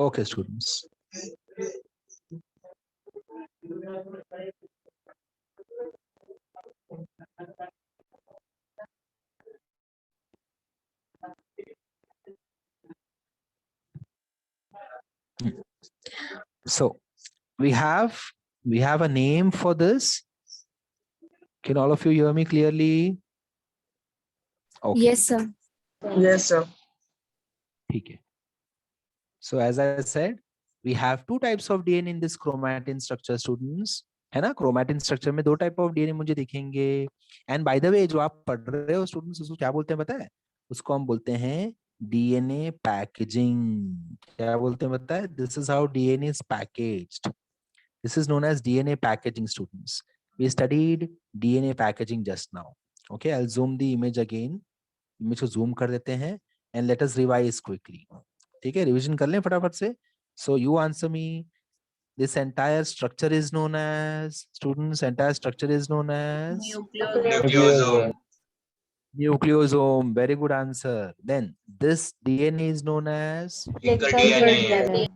Okay, students. So we have a name for this. Can all of you hear me clearly? Okay. Yes, sir. Yes, sir. Okay. So as I said, we have two types of DNA in this chromatin structure, students. है ना, chromatin structure में दो type of DNA मुझे दिखेंगे. And by the way, जो आप पढ़ रहे हो students, उसको क्या बोलते हैं पता है? उसको हम बोलते हैं DNA packaging. क्या बोलते हैं पता है? This is how DNA is packaged. This is known as DNA packaging, students. We studied DNA packaging just now. Okay, I'll zoom the image again. Image को zoom कर देते हैं and let us revise quickly. ठीक है, revision कर लें फटाफट से. So you answer me. This entire structure is known as, students, entire structure is known as Nucleosome. nucleosome. Very good answer. Then this DNA is known as Linker DNA.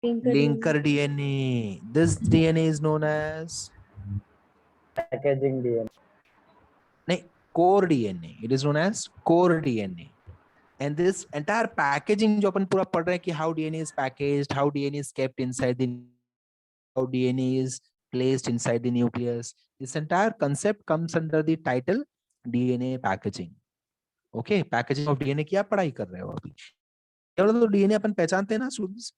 linker DNA. This DNA is known as Packaging DNA. नहीं, core DNA. It is known as core DNA. And this entire packaging जो अपन पूरा पढ़ रहे हैं कि how DNA is packaged, how DNA is kept inside the, how DNA is placed inside the nucleus. This entire concept comes under the title DNA packaging. Okay, packaging of DNA की आप पढ़ाई कर रहे हो अभी. तो DNA अपन पहचानते हैं ना students?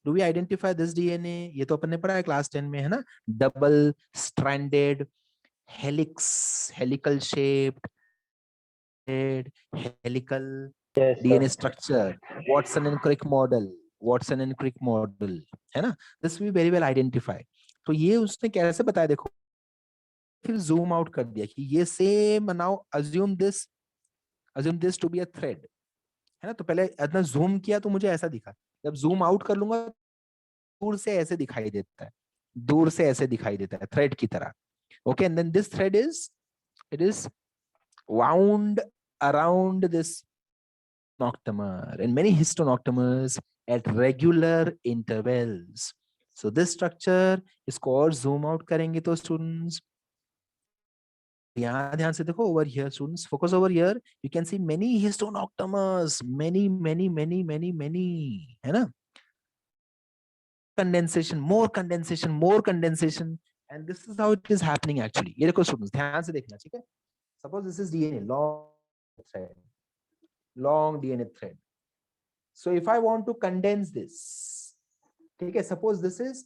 Do we identify this DNA? ये तो अपन ने पढ़ा है क्लास 10 में, है ना? Double stranded, helix, helical shaped, helical DNA structure, Watson and Crick model, Watson and Crick model, है ना? This we very well identify. तो ये उसने कैसे बताया देखो, फिर zoom out कर दिया कि ये same, now assume this to be a thread, है ना? तो पहले इतना zoom किया तो मुझे ऐसा दिखा, जब zoom out कर लूंगा दूर से ऐसे दिखाई देता है, दूर से ऐसे दिखाई देता है thread की तरह. Okay, and then this thread is, it is wound around this histonochromer and many histonochromers at regular intervals. So this structure is called, zoom out करेंगे तो students, यहाँ ध्यान से देखो, over here students, focus over here, you can see many histonochromers, many, है ना? Condensation, more condensation, more condensation, and this is how it is happening actually. ये देखो students, ध्यान से देखना, ठीक है? Suppose this is DNA, long DNA thread. So if I want to condense this, okay, suppose this is,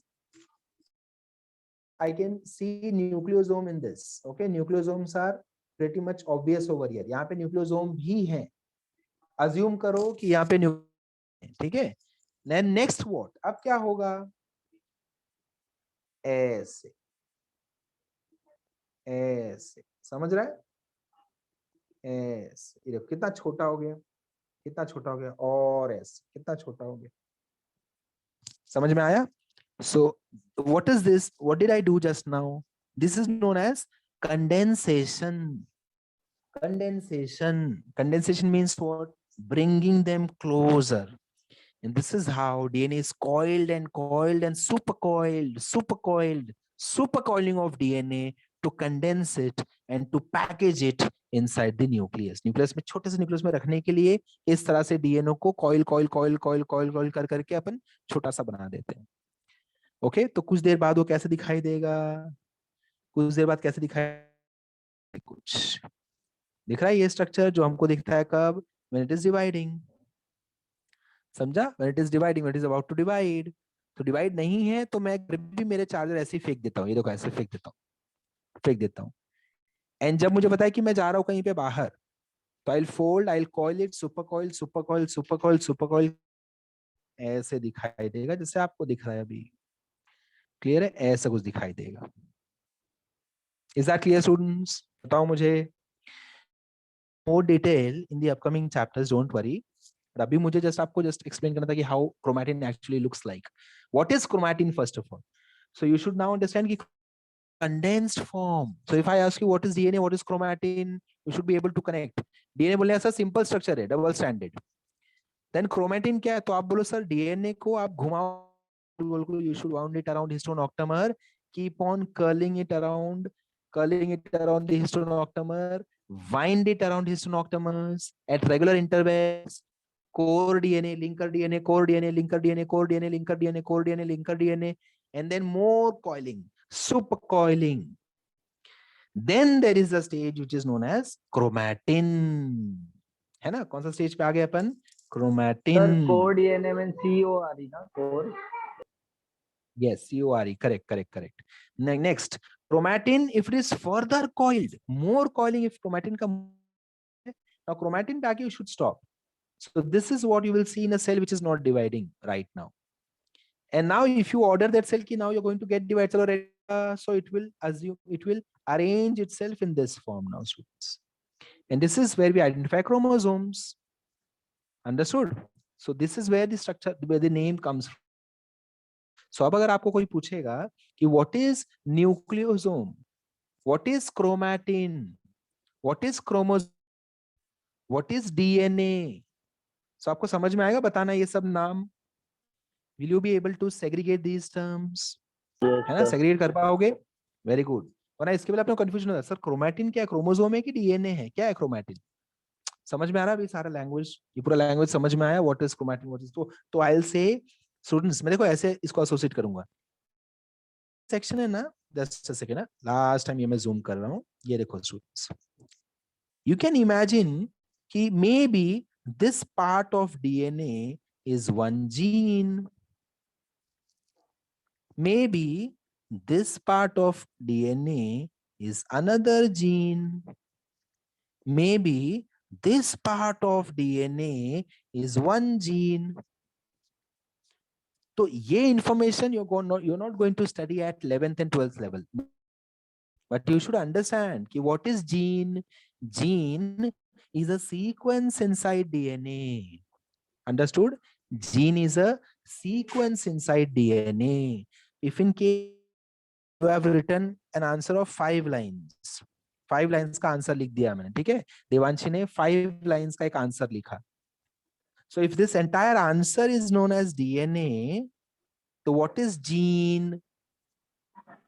I can see nucleosome in this. Okay, nucleosomes are pretty much obvious over here. यहाँ पे nucleosome भी है. Assume करो कि यहाँ पे ठीक है? Then next what? अब क्या होगा? ऐसे, ऐसे, समझ रहा है? ऐसे, ये कितना छोटा हो गया? कितना छोटा हो गया? और ऐसे, कितना छोटा हो गया? समझ में आया? So what is this? What did I do just now? This is known as condensation. Condensation. Condensation means what? Bringing them closer. And this is how DNA is coiled and coiled and supercoiled, supercoiling of DNA to condense it and to package it inside the nucleus. Nucleus में, छोटे से nucleus में रखने के लिए इस तरह से DNA को coil कर करके अपन छोटा सा बना देते हैं. ओके, तो कुछ देर बाद वो कैसे दिखाई देगा? कुछ देर बाद कैसे दिखाई, कुछ दिख रहा है ये स्ट्रक्चर जो हमको दिखता है कब? When it is dividing. समझा? When it is dividing, when it is about to divide. तो डिवाइड नहीं है तो मैं भी मेरे चार्जर ऐसे ही फेंक देता हूँ, ये देखो ऐसे फेंक देता हूँ. एंड जब मुझे पता है कि मैं जा रहा हूँ कहीं पे बाहर, तो I'll fold, I'll coil it, supercoil, ऐसे दिखाई देगा जैसे आपको दिख रहा है अभी. क्लियर है? ऐसा कुछ दिखाई देगा. Is that clear students? बताओ मुझे. More detail in the upcoming chapters, don't worry. अभी मुझे आपको explain करना था कि how chromatin actually looks like. What is chromatin first of all? So you should now understand कि condensed form. So if I ask you what is DNA, what is chromatin, you should be able to connect. DNA बोलने ऐसा simple structure है, double stranded. Then chromatin क्या है? तो आप बोलो sir DNA को आप घुमाओ, को you should wound it around histone octamer, keep on curling it around the histone octamer, wind it around histone octamers at regular intervals, core DNA, linker DNA, core DNA, linker DNA, core DNA, linker DNA, core DNA, linker DNA, and then more coiling, super coiling. Then there is a stage which is known as chromatin. है ना? कौन सा stage पे आ गए अपन? Chromatin. Sir code DNA में CO आ रही ना core. Yes, CORE. Correct, correct, correct. Next, chromatin, if it is further coiled, more coiling if chromatin come. Now chromatin back you should stop. So this is what you will see in a cell which is not dividing right now. And now if you order that cell key, now you're going to get divided. So it will assume, it will arrange itself in this form now, students. And this is where we identify chromosomes. Understood? So this is where the structure, where the name comes from. So अब अगर आपको कोई पूछेगा कि what is nucleosome, what is chromatin, what is chromosome, what is DNA, so आपको समझ में आएगा बताना ये सब नाम. Will you be able to segregate these terms? है ना? segregate कर पाओगे? Very good. वरना इसके बाद आपको कंफ्यूजन होता है सर क्रोमैटिन क्या है, क्रोमोसोम है कि डीएनए है, क्या है क्रोमैटिन? समझ में आ रहा है अभी सारा लैंग्वेज, ये पूरा लैंग्वेज समझ में आया? What is chromatin, what is, तो आई विल से स्टूडेंट्स, मैं देखो ऐसे इसको एसोसिएट करूंगा. सेक्शन है ना, जस्ट अ सेकंड ना, लास्ट टाइम ये मैं जूम कर रहा हूं, ये देखो स्टूडेंट्स, यू कैन इमेजिन कि may be this part of DNA is one gene, may be this part of DNA is another gene, maybe this part of DNA is one gene. तो ये information you're not going to study at 11th and 12th level, but you should understand कि what is gene. Gene is a sequence inside DNA. Understood? Gene is a sequence inside DNA. If in case you have written an answer of 5 lines, 5 lines का answer लिख दिया मैंने, ठीक है, देवांशी ने 5 lines का एक आंसर लिखा. So if this entire answer is known as DNA, so what is gene?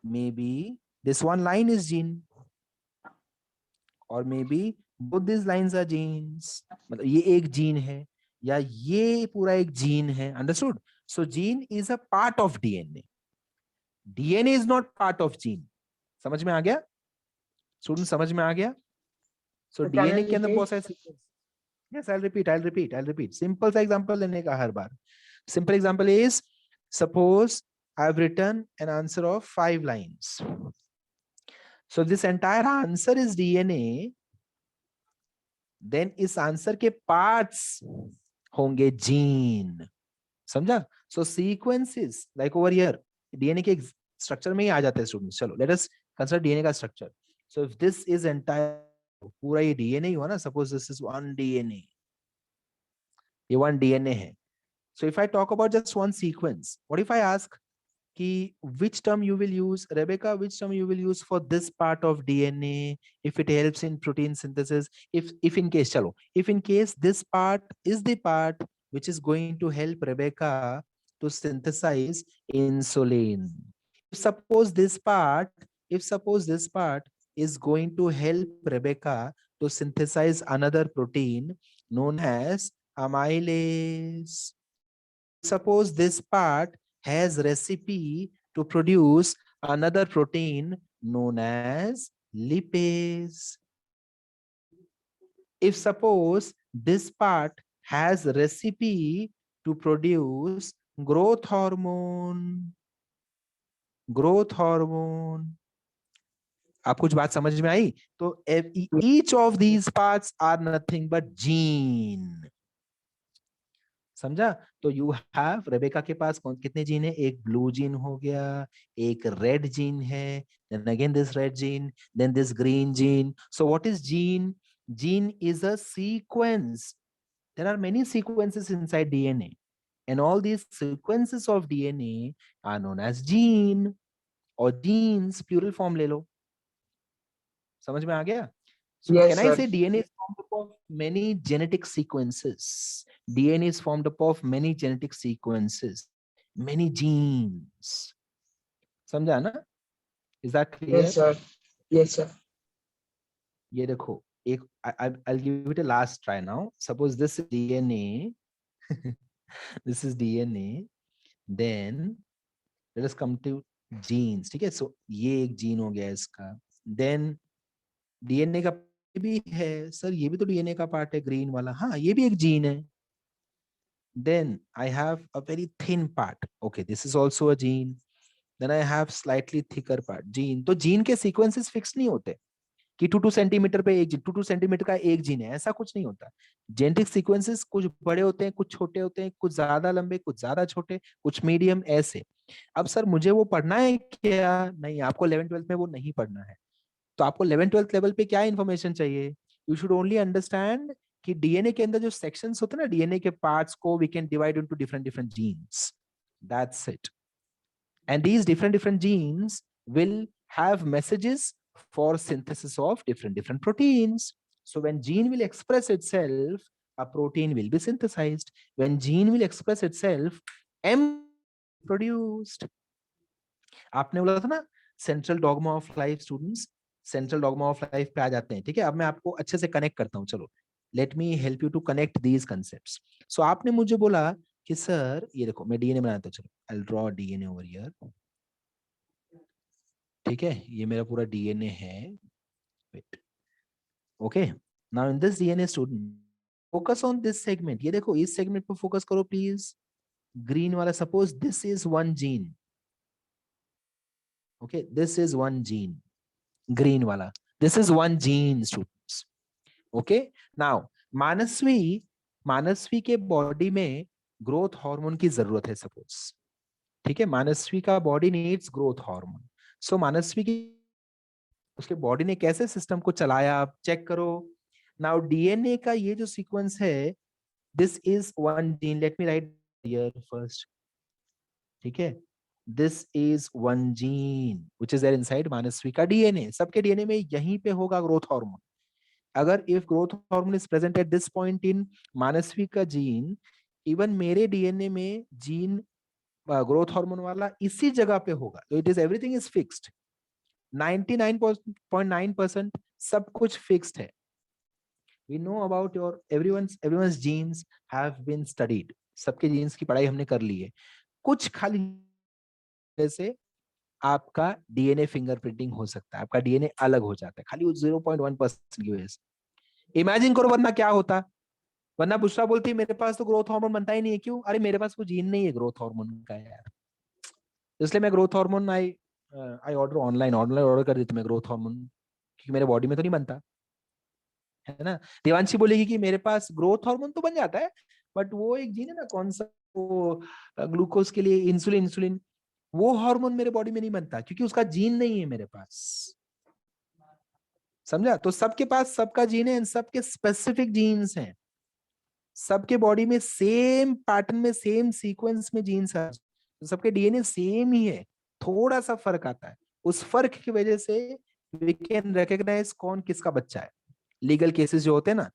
Maybe this one line is gene, or maybe both these lines are genes. मतलब ये एक gene है या ये पूरा एक gene है. Understood? So gene is a part of DNA. DNA is not part of gene. समझ में आ गया? Students समझ में आ गया? So DNA के अंदर बहुत सारे sequence. Yes, I'll repeat. Simple सा example लेने का हर बार. Simple example is, suppose I've written an answer of 5 lines. So this entire answer is DNA. Then इस आंसर के पार्ट्स होंगे जीन. समझा? So sequences like over here, DNA के structure में ही आ जाते हैं स्टूडेंट्स. चलो let us consider DNA का structure. So if this is entire, पूरा ये DNA ही हुआ ना, suppose this is one DNA, ये one DNA है. So if I talk about just one sequence, what if I ask कि which term you will use, Rebecca, which term you will use for this part of DNA if it helps in protein synthesis? If in case, chalo, if in case this part is the part which is going to help Rebecca to synthesize insulin. If suppose this part is going to help Rebecca to synthesize another protein known as amylase. Suppose this part has recipe to produce another protein known as lipase. If suppose this part has recipe to produce growth hormone. आप कुछ बात समझ में आई? तो each of these parts are nothing but gene. समझा? तो you have, Rebecca के पास कितने जीन है? एक ब्लू जीन हो गया, एक रेड जीन है, then again this red gene, then this green gene. So what is gene? Gene is a sequence. There are many sequences inside DNA, and all these sequences of DNA are known as gene or genes. Plural form ले लो. समझ में आ गया? So Yes, can I sir. say DNA is formed up of many genetic sequences? DNA is formed up of many genetic sequences, many genes. समझा ना? Is that clear? Yes, sir. Yes, sir. ये देखो एक I'll give it a last try now. Suppose this is DNA. This is DNA. Then let us come to genes. ठीक है? So ये एक gene हो गया इसका. Then DNA का भी है सर, ये भी तो DNA का पार्ट है ग्रीन वाला. हाँ, ये भी एक जीन है. Then I have a very thin part. Okay, this is also a gene. Then I have slightly thicker part. Gene. तो जीन के सीक्वेंसेस फिक्स नहीं होते कि 2 सेंटीमीटर पे एक जीन, 2 सेंटीमीटर का एक जीन है, ऐसा कुछ नहीं होता. जेनेटिक सीक्वेंसेस कुछ बड़े होते हैं, कुछ छोटे होते हैं, कुछ ज्यादा लंबे, कुछ ज्यादा छोटे, कुछ मीडियम, ऐसे. अब सर मुझे वो पढ़ना है क्या? नहीं, आपको 11th-12th में वो नहीं पढ़ना है. तो आपको 11th-12th लेवल पे क्या इन्फॉर्मेशन चाहिए? यू शुड ओनली अंडरस्टैंड कि डीएनए के अंदर जो सेक्शंस होते हैं ना, डीएनए के पार्ट्स को we can divide into different different genes. That's it. And these different genes will have messages for synthesis of different proteins. So when gene will express itself, a protein will be synthesized. When gene will express itself, M produced. आपने बोला था ना central dogma of life. Students central dogma of life पे आ जाते हैं. ठीक है, अब मैं आपको अच्छे से कनेक्ट करता हूँ. चलो, let me help you to connect these concepts. So आपने मुझे बोला कि सर ये देखो मैं डीएनए बनाता हूँ. चलो, I will draw DNA over here. ठीक है, ये मेरा पूरा डीएनए है. Wait. Okay, now in this DNA student focus on this segment. ये देखो इस सेगमेंट पर फोकस करो प्लीज. ग्रीन वाला. Suppose this is one gene. Okay, this is one gene. Green वाला, this is one gene students. Okay, now Manasvi, Manasvi के body में growth hormone की जरूरत है सपोज. ठीक है, मानसवी का बॉडी नीड्स ग्रोथ हार्मोन. सो मानसवी की उसके बॉडी ने कैसे सिस्टम को चलाया, आप चेक करो. नाउ डीएनए का ये जो सीक्वेंस है, this is one gene. Let me write here first. ठीक है, this is one gene which is there inside Manasvi का डीएनए. सबके डीएनए में यहीं पे होगा ग्रोथ हार्मोन. अगर if growth hormone is present at this point in Manasvi का जीन, इवन मेरे डीएनए में जीन ग्रोथ हार्मोन वाला इसी जगह पे होगा. तो it is everything is fixed. 99.9% सब कुछ फिक्स्ड है. We know about your everyone's genes have been studied. सबके जीन्स की पढ़ाई हमने कर ली है. कुछ खाली जैसे आपका डीएनए फिंगरप्रिंटिंग हो सकता है, आपका डीएनए अलग हो जाता है खाली 0.1% की वजह से. इमेजिन करो वरना क्या होता. वरना बुशरा बोलती है मेरे पास तो ग्रोथ हार्मोन बनता ही नहीं है. क्यों? अरे मेरे पास वो जीन नहीं है ग्रोथ हार्मोन का यार. इसलिए मैं growth hormone I order online order कर देती मैं ग्रोथ हार्मोन, क्योंकि मेरे बॉडी में तो नहीं बनता है ना. देवांशी बोलेगी कि मेरे पास ग्रोथ हार्मोन तो बन जाता है, बट वो एक जीन है ना, कौन सा, वो ग्लूकोज के लिए इंसुलिन, इंसुलिन, वो हार्मोन मेरे बॉडी में नहीं बनता क्योंकि उसका जीन नहीं है मेरे पास. समझा? तो सबके पास सबका जीन है, सबके स्पेसिफिक जीन्स हैं. सबके बॉडी में सेम पैटर्न में सेम सीक्वेंस में जीन्स है. तो सबके डीएनए सेम ही है, थोड़ा सा फर्क आता है. उस फर्क की वजह से वी कैन रिकॉग्नाइज कौन किसका बच्चा है. लीगल केसेस जो होते हैं ना,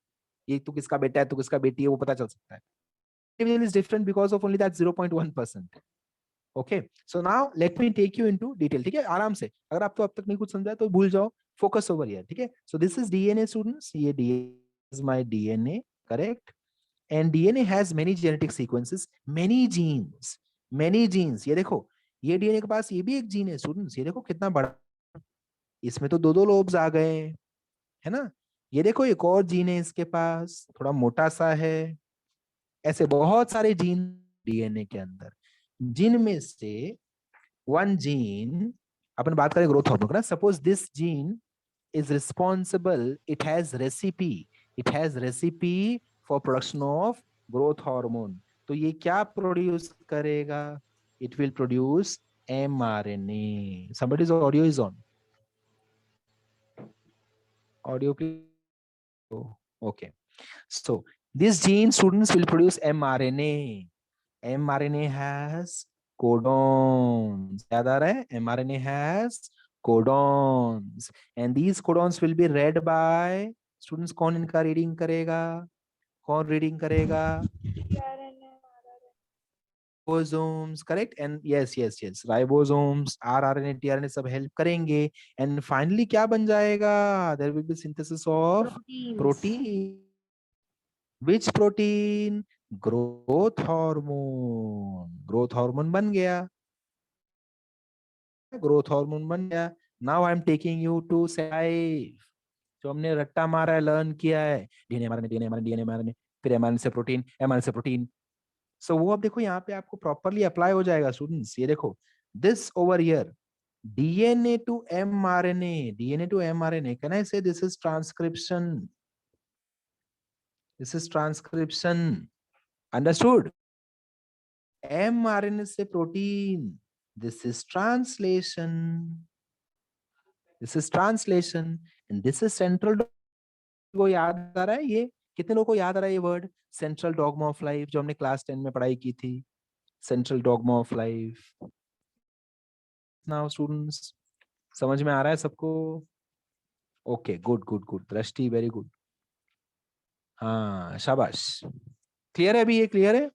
ये तू किसका बेटा है, तू किसका बेटी है, वो पता चल सकता है. Individual is different because of only that 0.1%. Okay, so now let me take you into detail. ठीक है, आराम से. अगर आप तो अब तक नहीं कुछ समझा तो भूल जाओ. Focus over here. ठीक है, so this is DNA students. ये DNA is my DNA, correct? And DNA has many genetic sequences, many genes, many genes. ये देखो, ये DNA के पास ये भी एक जीन है स्टूडेंट्स. ये देखो कितना बड़ा, इसमें तो दो दो लोब्स आ गए, है ना. ये देखो एक और जीन है इसके पास, थोड़ा मोटा सा है. ऐसे बहुत सारे जीन डीएनए के अंदर, जिनमें से वन जीन, अपन बात करें ग्रोथ हार्मोन का ना. Suppose this gene is responsible, it has recipe for production of growth hormone. तो ये क्या प्रोड्यूस करेगा? It will produce mRNA. Somebody's audio is on. Audio please. Oh, okay. So these gene students will produce mRNA. mRNA has codons. याद आ रहा है? mRNA has codons, and these codons will be read by students कौन इनका reading करेगा? कौन reading करेगा? Ribosomes, correct? And yes, ribosomes, rRNA, tRNA सब help करेंगे. And finally क्या बन जाएगा? There will be synthesis of protein. Which protein? Growth hormone. Growth hormone बन गया. Growth hormone बन गया. Now I'm taking you to life. जो हमने रट्टा मारा है, लर्न किया है, DNA mRNA DNA mRNA DNA mRNA, फिर एमआरएनए से प्रोटीन, एमआरएनए से प्रोटीन. सो वो अब देखो यहाँ पे आपको प्रॉपरली अप्लाई हो जाएगा स्टूडेंट्स. ये देखो this over here, DNA to mRNA, DNA to mRNA, can I say this is transcription? This is transcription. Understood? MRNA से protein, this is translation. This is translation and this is central. को याद आ रहा है ये? कितने लोगों को याद आ रहा है ये word, central dogma of life, जो हमने क्लास 10 में पढ़ाई की थी? Central dogma of life. Now students समझ में आ रहा है सबको? Okay, good good good. दृष्टि वेरी गुड. हाँ शाबाश. क्लियर है अभी? ये क्लियर है?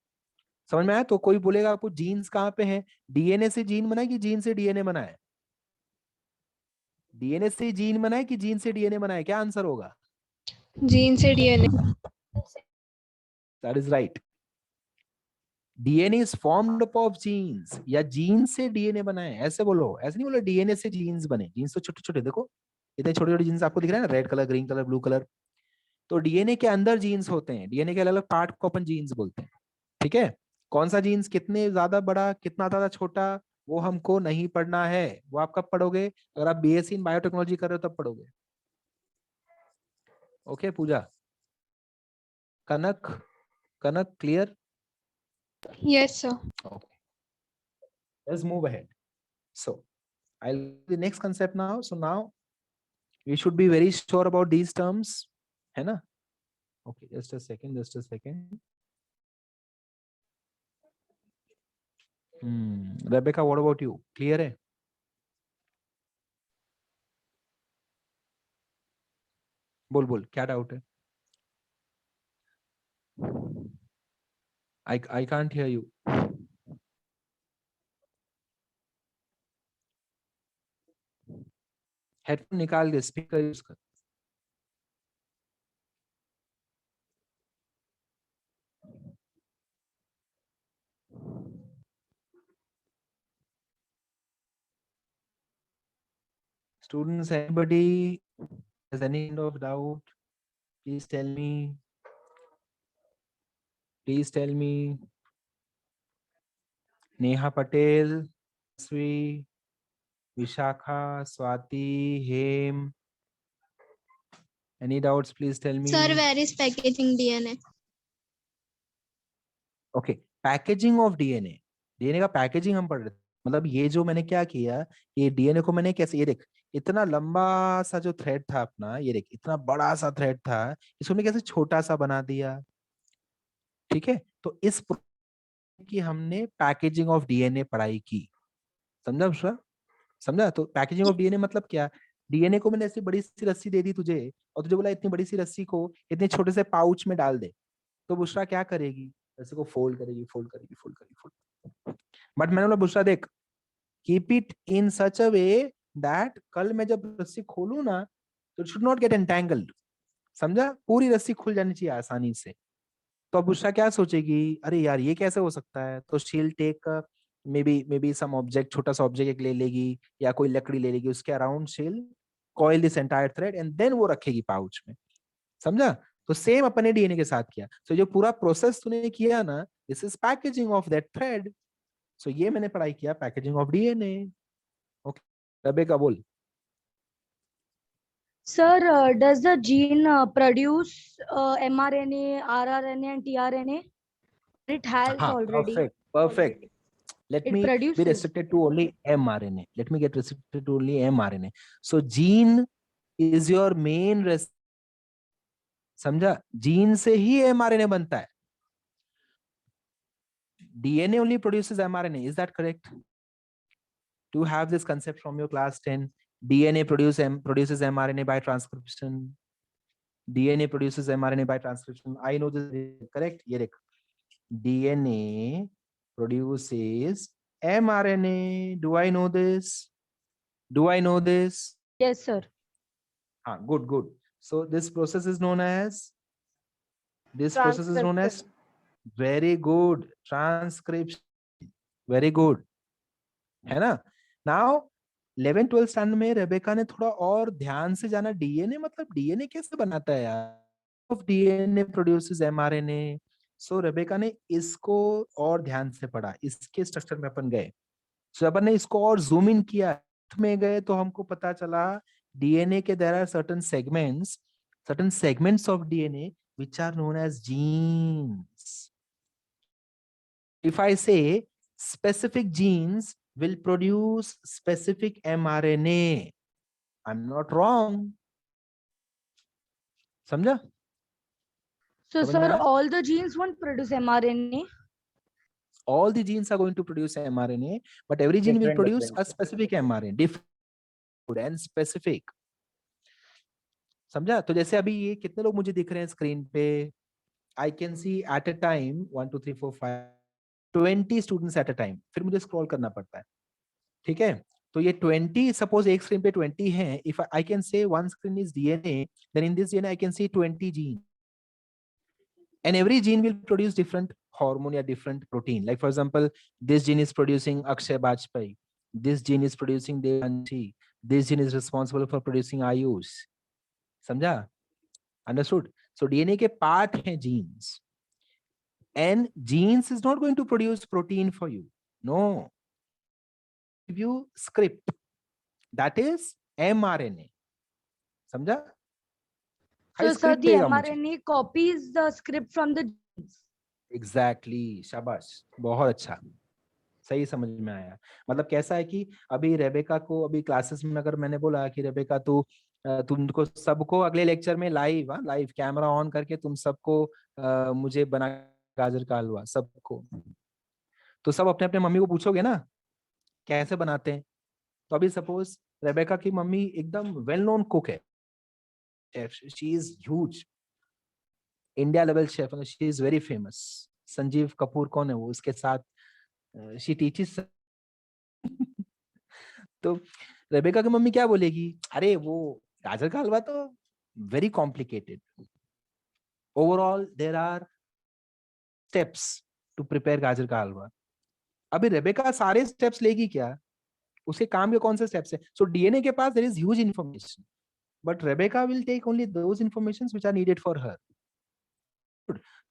समझ में आया? तो कोई बोलेगा आपको जीन्स कहाँ पे है? डीएनए से जीन बना है कि जीन से डीएनए बना है? डीएनए से जीन बना है कि जीन से डीएनए बना है? क्या आंसर होगा? जीन से DNA. That is right. DNA is formed up of genes, या जीन से डीएनए बना है, ऐसे बोलो. ऐसे नहीं बोलो डीएनए से जीन्स बने. जीन्स तो छोटे छोटे, देखो इतने छोटे छोटे जीन्स आपको दिख रहे हैं ना, red colour, green colour, blue colour. तो डीएनए के अंदर जीन्स होते हैं. डीएनए के अलग अलग पार्ट को अपन जीन्स बोलते हैं. ठीक है? कौन सा जीन्स कितने ज्यादा बड़ा, कितना ज्यादा छोटा, वो हमको नहीं पढ़ना है. वो आप कब पढ़ोगे? अगर आप बीएससी इन बायोटेक्नोलॉजी कर रहे हो तब पढ़ोगे. Okay Pooja, Kanak, Kanak clear? Yes sir. Okay. Let's move ahead. So I'll the next concept now. So now we should be very sure about these terms, है ना? Okay, just a second, just a second. Rebecca, what about you? Clear है? बोल बोल, क्या doubt है? I can't hear you. Headphone निकाल के speaker use कर. Students, anybody has any kind of doubt? Please tell me. Please tell me. Neha Patel, Sri, Vishakha, Swati, Hem. Any doubts? Please tell me. Sir, where is packaging DNA? Okay, packaging of DNA. DNA का packaging हम पढ़ रहे थे. मतलब ये जो मैंने क्या किया, ये डीएनए को मैंने कैसे, ये देख इतना लंबा सा जो थ्रेड था अपना, ये देख इतना बड़ा सा थ्रेड था, इसको हमने कैसे छोटा सा बना दिया. ठीक है? तो इस की हमने पैकेजिंग ऑफ डीएनए पढ़ाई की. समझा बुशरा? समझा? तो पैकेजिंग ऑफ डीएनए मतलब क्या? डीएनए को मैंने ऐसी बड़ी सी रस्सी दे दी तुझे, और तुझे बोला इतनी बड़ी सी रस्सी को इतने छोटे से पाउच में डाल दे. तो बुशरा क्या करेगी? रस्सी को फोल्ड करेगी, फोल्ड करेगी, फोल्ड करेगी, फोल्ड. बट मैंने बोला बुशरा देख, keep it in such a way that कल मैं जब रस्सी खोलू ना, तो it should not gate entangled. समझा? पूरी रस्सी खुल जानी चाहिए आसानी से. तो अब बुशरा क्या सोचेगी, अरे यार ये कैसे हो सकता है? तो she will take maybe some object, छोटा सा ऑब्जेक्ट एक ले लेगी, या कोई लकड़ी ले लेगी, उसके around she will coil this entire thread and then वो रखेगी पाउच में. समझा? तो सेम अपने डीएनए के साथ किया. सो जो पूरा प्रोसेस तूने किया ना, this is packaging of that thread. So ये मैंने पढ़ाई किया, packaging of DNA. Okay, Rebecca बोल. Sir, does the gene produce mRNA, rRNA, and tRNA? It has already. Perfect, perfect. Let It me be produces. restricted to only mRNA. Let me get restricted to only mRNA. So gene is your main समझा? Gene से ही mRNA बनता है. DNA only produces mRNA. Is that correct? Do you have this concept from your class 10? DNA produces mRNA by transcription. DNA produces mRNA by transcription. I know this, correct? ये देख, DNA produces mRNA. Do I know this? Do I know this? Yes, sir. Ah, good, good. So this process is known as, very good, transcription. Very good, है ना? Now 11th 12th standard में Rebecca ने थोड़ा और ध्यान से जाना, DNA मतलब डीएनए कैसे बनाता है यार, of DNA produces mRNA. So Rebecca ने इसको और ध्यान से पढ़ा, इसके स्ट्रक्चर में अपन गए. सो अपन ने इसको और जूम इन किया, में गए तो हमको पता चला डीएनए के there are certain segments of DNA which are known as genes. If I say specific genes will produce specific mRNA, I'm not wrong. समझा? So, समझ sir, में आया? all the genes won't produce mRNA. All the genes are going to produce mRNA, but every gene will produce a specific mRNA, different and specific. समझा? तो जैसे अभी ये कितने लोग मुझे दिख रहे हैं स्क्रीन पे? I can see at a time 1 2 3 4 5 20 students at a time. फिर मुझे स्क्रॉल करना पड़ता है, ठीक है? तो ये 20, सपोज एक स्क्रीन पे 20 हैं. If I can say one screen is DNA, then in this DNA I can see 20 genes, and every gene will produce different hormone or different protein. Like for example, this gene is producing Akshay Bajpai, this gene is producing Devanshi, this gene is responsible for producing Ayush. समझा? Understood? So DNA के part हैं genes, and genes is not going to produce protein for you. No. Give you script, that is mRNA. समझा? So, sir, the mRNA copies the script from the genes. Exactly. शाबाश, बहुत अच्छा, सही समझ में आया. मतलब कैसा है कि अभी रेबेका को अभी क्लासेस में अगर मैंने बोला कि रेबेका तुमको सबको अगले लेक्चर में लाइव कैमरा ऑन करके तुम सबको मुझे बना गाजर का हलवा सबको, तो सब अपने अपने मम्मी को पूछोगे ना कैसे बनाते हैं. तो अभी सपोज रेबेका की मम्मी एकदम वेल नोन कुक है, she is huge, India level chef, she is very famous. Sanjeev Kapoor कौन है वो, उसके साथ शी टीचेस. तो रेबेका की मम्मी क्या बोलेगी, अरे वो गाजर का हलवा तो very complicated, overall there are steps to prepare गाजर का हलवा. अभी रेबेका सारे स्टेप्स लेगी क्या, उसके काम के कौन से स्टेप्स है? सो डीएनए के पास there is huge information, but Rebecca will take only those informations which are needed for her.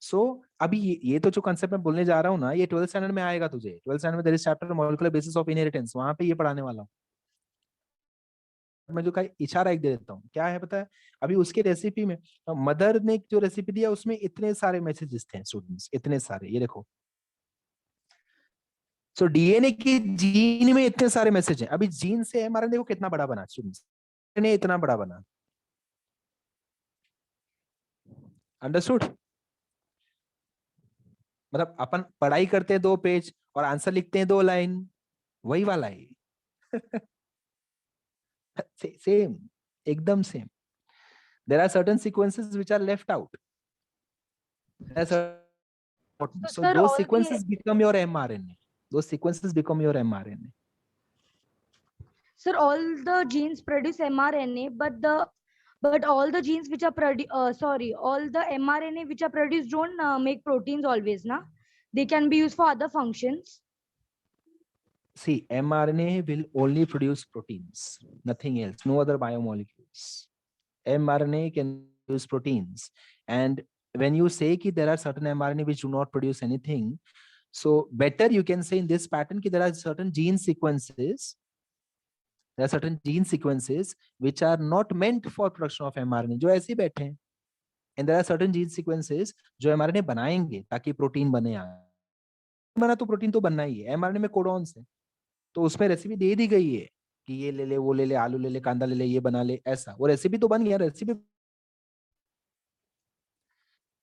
So अभी ये तो जो कंसेप्ट मैं बोलने जा रहा हूँ ना, ये 12th स्टैंडर्ड में आएगा तुझे. 12th स्टैंडर्ड में there is chapter molecular basis of inheritance, वहां पे ये पढ़ाने वाला हूँ. मैं जो का इशारा एक दे देता हूँ, क्या है पता है? अभी उसके रेसिपी में मदर ने जो रेसिपी दिया उसमें इतने सारे मैसेजेस थे स्टूडेंट्स, इतने सारे, ये देखो. सो डीएनए की जीन में इतने सारे मैसेज हैं. अभी जीन से एमआरएनए देखो कितना बड़ा बना स्टूडेंट्स, इतना बड़ा बना. अंडरस्टूड? मतलब अपन पढ़ाई करते हैं 2 पेज और आंसर लिखते हैं 2 लाइन, वही वाला है. सेम, एकदम same. There are certain sequences which are left out. So sir, those sequences become your mRNA. Those sequences become your mRNA. Sir, all the genes produce mRNA, but all the genes which are all the mRNA which are produced don't make proteins always, na? They can be used for other functions. See, mRNA will only produce proteins, nothing else, no other biomolecules. mRNA can produce proteins, and when you say that there are certain mRNA which do not produce anything, so better you can say in this pattern that there are certain gene sequences. There are certain gene sequences which are not meant for production of mRNA, जो ऐसे ही बैठे हैं. And there are certain gene sequences जो mRNA बनाएंगे ताकि protein बने. बना तो प्रोटीन तो बनना ही है, mRNA में कोडॉन्स है, तो उसमें रेसिपी दे दी गई है कि ये ले ले, वो ले ले, आलू ले ले, कांदा ले ले, ये बना ले, ऐसा. वो रेसिपी तो बन गया, रेसिपी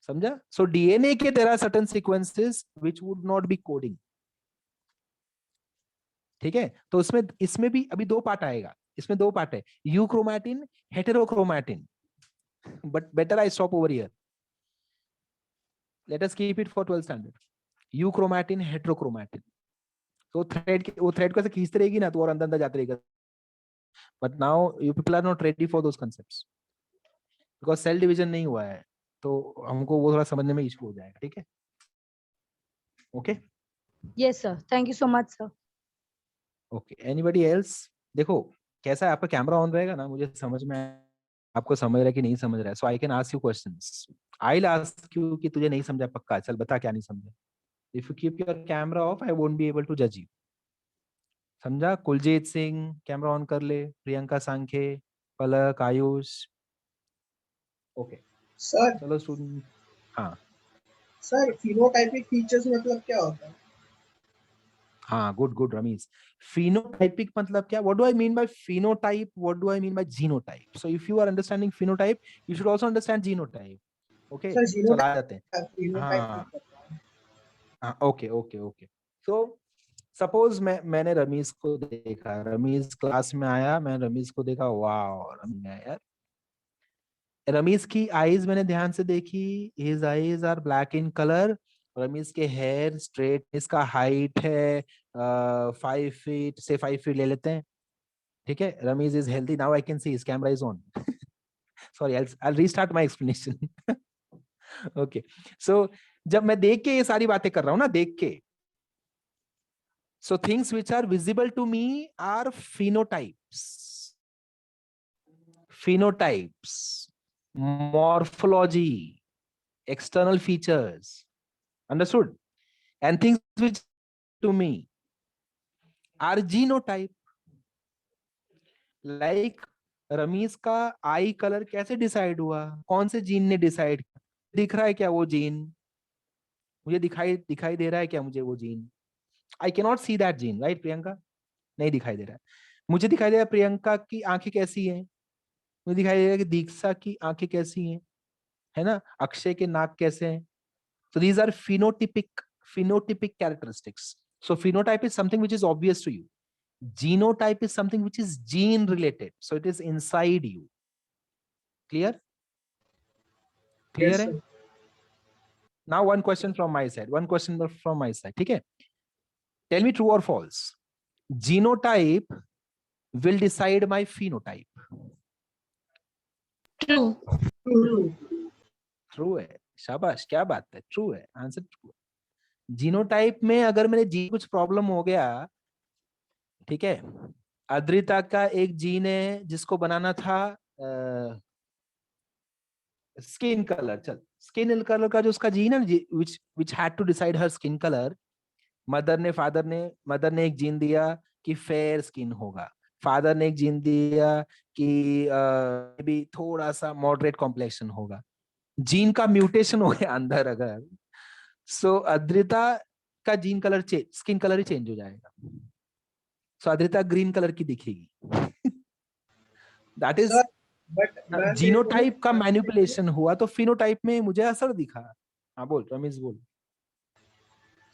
समझा? सो डीएनए के there are certain sequences which would not be coding. ठीक है? तो इसमें भी अभी 2 पार्ट आएगा. इसमें 2 पार्ट है, euchromatin, heterochromatin. but better I stop over here. Let us keep it for 12th standard. Euchromatin, heterochromatin. तो वो thread को ऐसे खींचते रहेगी ना, तो और अंदर अंदर जाते रहेगा. But now you people are not ready for those concepts because cell division नहीं हुआ है, तो हमको वो थोड़ा समझने में इशू हो जाएगा. ठीक है? Okay? Yes, sir. Thank you so much, sir. Okay. Anybody else? देखो कैसा है, आपका कैमरा ऑन रहेगा ना, मुझे समझ में आपको समझ रहा है कि नहीं समझ रहा है. So I can ask you questions. I'll ask you कि तुझे नहीं समझा पक्का, चल बता क्या नहीं समझा. If you keep your camera off, I won't be able to judge you. समझा? कुलजीत सिंह कैमरा ऑन कर ले, प्रियंका सांखे, पलक, आयुष. ओके सर चलो स्टूडेंट. हाँ सर फिनोटाइपिक फीचर्स मतलब क्या होता है? हाँ, गुड रमीज. phenotypic मतलब क्या? What do I mean by phenotype? What do I mean by genotype? So if you are understanding phenotype, you should also understand genotype. Okay, sir चलो आ जाते हैं. फिनोटाइप हाँ मतलब हाँ, ओके. So सपोज मैंने रमीज को देखा, रमीज क्लास में आया, मैं रमीज को देखा, वाह रमीज है यार. रमीज की आईज मैंने ध्यान से देखी, his eyes are black in colour. Ramiz के हेयर स्ट्रेट, इसका हाइट है 5 फीट से 5 फीट ले लेते हैं. ठीक है, Ramiz is healthy. Now I can see his camera is on. Sorry, I'll restart my explanation. Okay so जब मैं देख के ये सारी बातें कर रहा हूं ना, देख के, so things which are visible to me are phenotypes, morphology, external features. Understood? And things which to me are genotype. Like Ramiz का आई कलर कैसे डिसाइड हुआ? कौन से जीन ने डिसाइड? दिख रहा है क्या वो जीन? मुझे दिखाई दे रहा है क्या मुझे वो gene? I cannot see that gene, right Priyanka? नहीं दिखाई दे रहा है. मुझे दिखाई दे रहा है प्रियंका की आंखें कैसी हैं, मुझे दिखाई दे रहा है कि दीक्षा की आंखें कैसी हैं, है ना? अक्षय के नाक कैसे हैं. So these are phenotypic characteristics. So phenotype is something which is obvious to you. Genotype is something which is gene related. So it is inside you. Clear? Clear Yes, है? sir. Now one question from my side. ठीक है? Tell me true or false. Genotype will decide my phenotype. True. True. True है. शाबाश, क्या बात है. True है. Answer true. Genotype में अगर मेरे जीन कुछ प्रॉब्लम हो गया, ठीक है, अद्रिता का एक जीन है जिसको बनाना था स्किन कलर. चल, स्किन कलर का जो उसका जीन है, which had to decide her skin colour. Mother ने एक जीन दिया कि फेयर स्किन होगा. फादर ने एक जीन दिया कि भी थोड़ा सा मॉडरेट कॉम्प्लेक्शन होगा. जीन का म्यूटेशन हो गया अंदर अगर, सो अद्रिता का जीन कलर स्किन कलर ही चेंज हो जाएगा. सो अद्रिता ग्रीन कलर की दिखेगी. That is sir but genotype का मैनिपुलेशन हुआ तो फिनोटाइप में मुझे असर दिखा. हाँ बोल रमेश, बोल.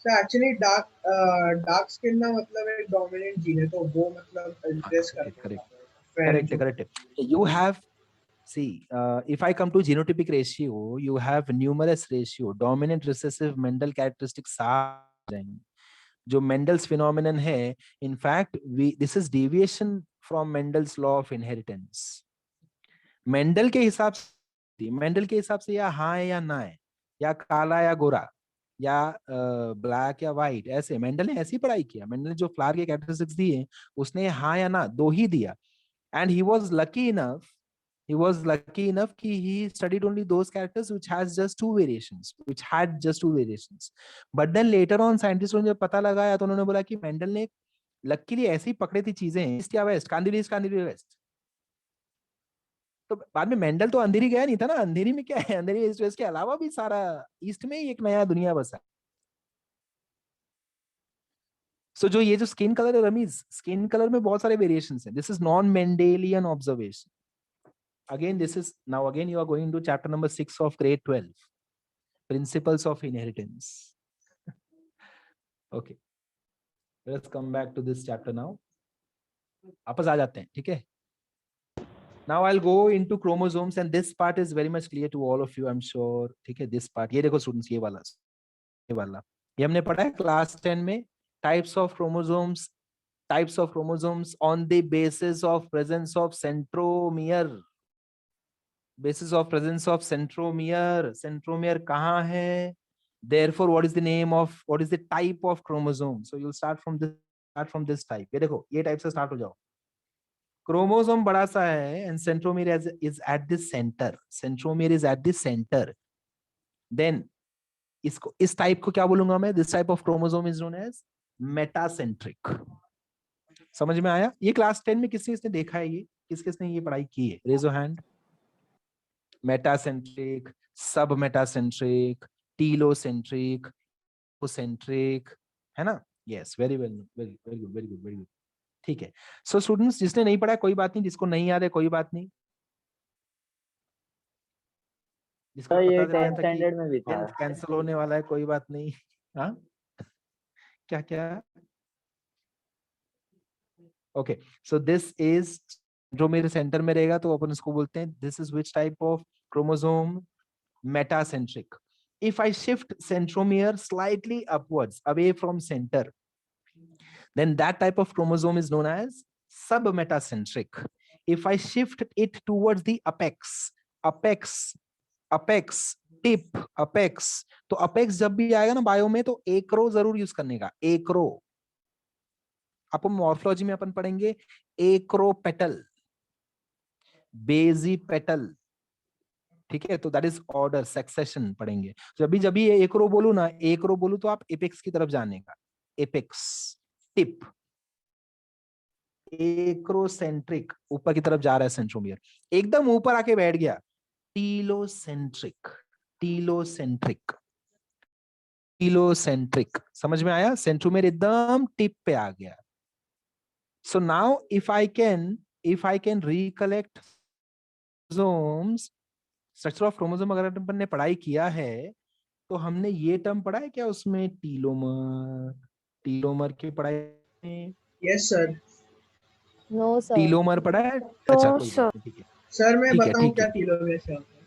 सर एक्चुअली डार्क स्किन ना मतलब एक डोमिनेंट जीन है, तो वो मतलब एड्रेस करता है. Correct. You have, see, if I come to genotypic ratio, you have numerous ratio. Dominant recessive Mendel characteristics are जो Mendel's phenomenon है. In fact, this is deviation from Mendel's law of inheritance. Mendel के हिसाब से या हाँ है या ना है, या काला या गोरा, या ब्लैक या व्हाइट, ऐसे मेंडल ने ऐसी पढ़ाई किया. मेंडल ने जो फ्लावर के कैरेक्टरिस्टिक्स दिए, उसने हाँ या ना दो ही दिया. And he was lucky enough कि he studied only those characters which had just two variations. But then later on scientists ने जब पता लगाया तो उन्होंने बोला कि मेंडल ने लकीली ऐसी पकड़ी थी चीजें, ईस्ट या वेस्ट, कांदिवली वेस्ट. तो बाद में मेंडल तो अंधेरी गया नहीं था ना. अंधेरी में क्या है, अंधेरी ईस्ट वेस्ट के अलावा भी सारा ईस्ट में ही एक नया दुनिया बसा. सो जो ये जो स्किन कलर है रमीज, स्किन कलर में बहुत सारे वेरिएशंस हैं. This is non Mendelian observation. Again, you are going to chapter number 6 of grade 12, principles of inheritance. Okay, let's come back to this chapter now. वापस आ जाते हैं, ठीक है. Now I'll go into chromosomes and this part is very much clear to all of you, I'm sure. ठीक है, this part, ये देखो students, ये वाला ये हमने पढ़ा है class 10 में, types of chromosomes on the basis of presence of centromere. Basis of presence of centromere कहाँ है? Therefore, what is the type of chromosome? So you'll start from this type. ये देखो, ये type से start हो जाओ. Chromosome बड़ा सा है and centromere is at the center. Centromere is at the center. Then इस type को क्या बोलूंगा मैं? This type of chromosome is known as metacentric. समझ में आया? ये क्लास 10 में किसने देखा है? ये किसने ये पढ़ाई की है? Raise your hand. Metacentric, submetacentric, telocentric, concentric, है ना? Yes, very well, very good. ठीक है. So students, जिसने नहीं पढ़ा कोई बात नहीं, जिसको नहीं याद है कोई बात नहीं. जिसको पता चला था कि कैंसिल होने वाला है कोई बात नहीं. हाँ? क्या? Okay, so this is centromere center में रहेगा तो अपन इसको बोलते हैं this is which type of chromosome? Metacentric. If I shift centromere slightly upwards away from center, then that type of chromosome is known as submetacentric. If I shift it towards the apex, tip, apex, तो apex जब भी आएगा ना bio में तो acro जरूर use करने का. acro आपको मॉर्फोलॉजी में अपन पढ़ेंगे acropetal, basipetal, ठीक है? तो दैट इज ऑर्डर, सक्सेशन पढ़ेंगे. जब भी एक्रो बोलू तो आप एपेक्स की तरफ जाने का. एपेक्स, टिप, एक्रोसेंट्रिक, ऊपर की तरफ जा रहा है सेंट्रोमियर, एकदम ऊपर आके बैठ गया. टीलोसेंट्रिक, समझ में आया? सेंट्रोमियर एकदम टिप पे आ गया. So now if I can recollect chromosomes, structure of chromosome अगर अपन ने पढ़ाई किया है तो हमने ये टर्म पढ़ा है क्या उसमें? टीलोमर की पढ़ाई में? Yes sir. No sir. Telomere पढ़ा है? अच्छा कोई बात नहीं, ठीक है सर मैं ठीक है, बताऊं ठीक क्या है. टीलोमेर से होता है?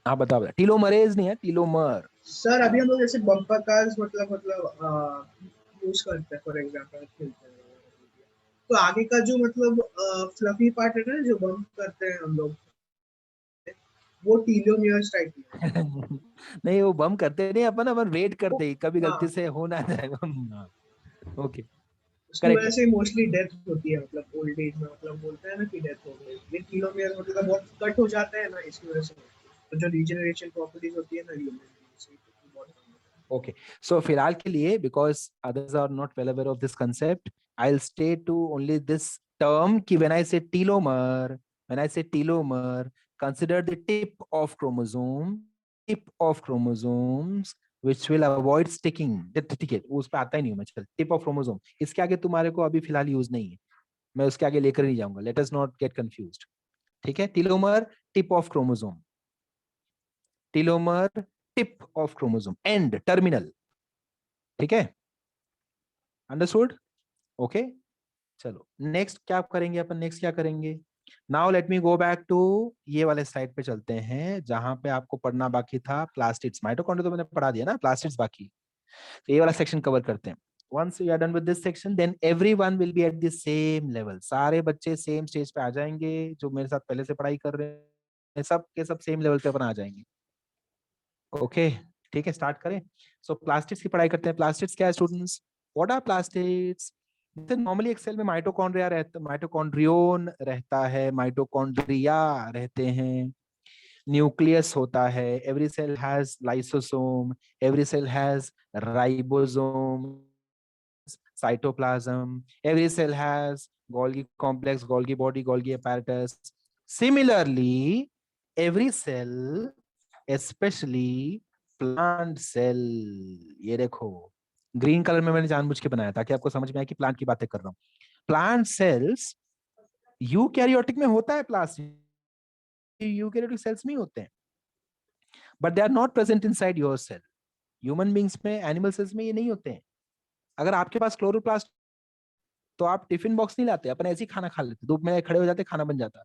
हाँ बता. टीलोमरेज नहीं है, टीलोमर. सर अभी हम लोग जैसे बम्पर कार्स मतलब यूज करते हैं फॉर एग्जांपल खेलते हैं, तो आगे का जो मतलब फ्लफी पार्ट है ना जो बम्प करते हैं हम लोग, वो टीलोमियर्स टाइप है. नहीं वो बम करते नहीं, अपन वेट करते कभी गलती से हो ना जाए. ओके, उसकी वजह से मोस्टली डेथ होती है, मतलब ओल्ड एज में मतलब बोलते हैं ना कि डेथ हो गई. ये टीलोमियर मतलब बहुत कट हो जाता है ना, इसकी वजह से. तो जो रीजनरेशन प्रॉपर्टीज होती है ना ह्यूमन की, बहुत. Okay, so फिलहाल के लिए because others are not well aware of this concept, I'll stay to only this term कि when I say telomere, consider the tip of chromosomes which will avoid sticking. ठीक है, उस पे आता ही नहीं हूँ मैं. चल, tip of chromosome, इसके आगे तुम्हारे को अभी फिलहाल यूज नहीं है, मैं उसके आगे लेकर नहीं जाऊंगा. Let us not get confused. ठीक है, telomere, tip of chromosome. telomere, tip of chromosome, end, terminal. ठीक है, understood? Okay, चलो नेक्स्ट क्या करेंगे अपन? नेक्स्ट क्या करेंगे? Now let me go back to ये वाले स्लाइड पे चलते हैं जहां पे आपको पढ़ना बाकी था प्लास्टिड्स. माइटोकॉन्ड्रिया तो मैंने पढ़ा दिया ना, प्लास्टिड्स बाकी. तो ये वाला सेक्शन कवर करते हैं. Once you are done with this section, then everyone will be at the same level. सारे बच्चे सेम स्टेज पे आ जाएंगे जो मेरे साथ पहले से पढ़ाई कर रहे हैं, सब के सब सेम लेवल पे अपन आ जाएंगे. ओके, ठीक है, स्टार्ट करें. सो प्लास्टिड्स की पढ़ाई करते हैं. प्लास्टिड्स क्या है students? What are plastids? Normally एक सेल में माइटोकॉन्ड्रिया रहता, माइटोकॉन्ड्रियोन रहता है, माइटोकॉन्ड्रिया रहते हैं, न्यूक्लियस होता है. Every cell has lysosome, every cell has ribosome, cytoplasm, every cell has Golgi complex, Golgi body, Golgi apparatus. Similarly, every cell, especially plant cell, ये देखो ग्रीन कलर में मैंने जानबूझ के बनाया ताकि आपको समझ में आए कि प्लांट की बातें कर रहा हूँ. प्लांट सेल्स यूकैरियोटिक में होता है, प्लास्टिड यूकैरियोटिक सेल्स में होते हैं, but they are not present inside your cell. Human beings में, एनिमल सेल्स में ये नहीं होते हैं. अगर आपके पास क्लोरोप्लास्ट तो आप टिफिन बॉक्स नहीं लाते, अपन ऐसे ही खाना खा लेते, धूप में खड़े हो जाते, खाना बन जाता.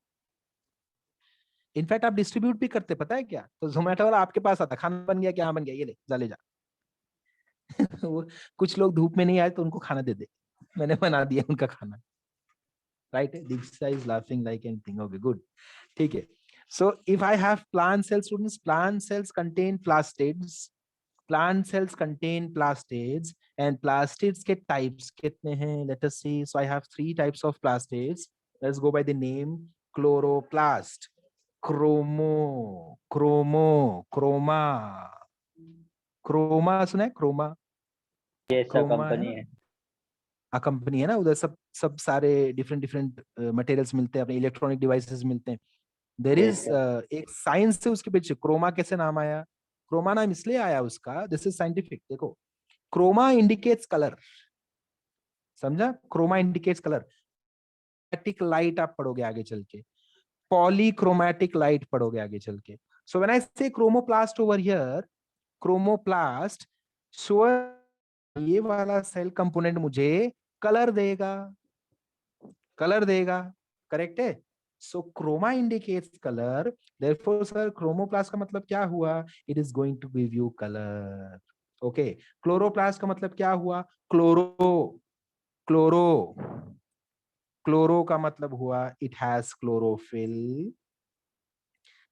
इनफैक्ट आप डिस्ट्रीब्यूट भी करते, पता है क्या? तो जोमेटो वाला आपके पास आता, खाना बन गया, क्या बन गया, ये ले जा, ले जा। वो कुछ लोग धूप में नहीं आए तो उनको खाना दे दे, मैंने बना दिया उनका खाना, right? Diksha is laughing like anything, okay good, ठीक है। So if I have plant cells students, plant cells contain plastids, plant cells contain plastids, and plastids के types कितने हैं? Let us see. So I have 3 types of plastids. Let's go by the name. Chloroplast, chroma. सुना है? ये सब Croma है company ना, है। कंपनी है ना, उधर सब सारे डिफरेंट मटेरियल्स मिलते हैं, अपने इलेक्ट्रॉनिक डिवाइसेस मिलते हैं। देर Yes, इज sir. एक साइंस है उसके पीछे। क्रोमा कैसे नाम आया? क्रोमा नाम इसलिए आया उसका, दिस इज साइंटिफिक। देखो, क्रोमा इंडिकेट्स कलर, समझा? Chroma indicates colour. Chromatic light आप पढ़ोगे आगे चल के, पॉलीक्रोमैटिक लाइट पढ़ोगे आगे चल के। सो when I say chromoplast over here, chromoplast show, ये वाला सेल कंपोनेंट मुझे कलर देगा, करेक्ट है? So chroma indicates colour, therefore sir chromoplast का मतलब क्या हुआ? It is going to give you colour. Okay, chloroplast का मतलब क्या हुआ? क्लोरो का मतलब हुआ it has chlorophyll.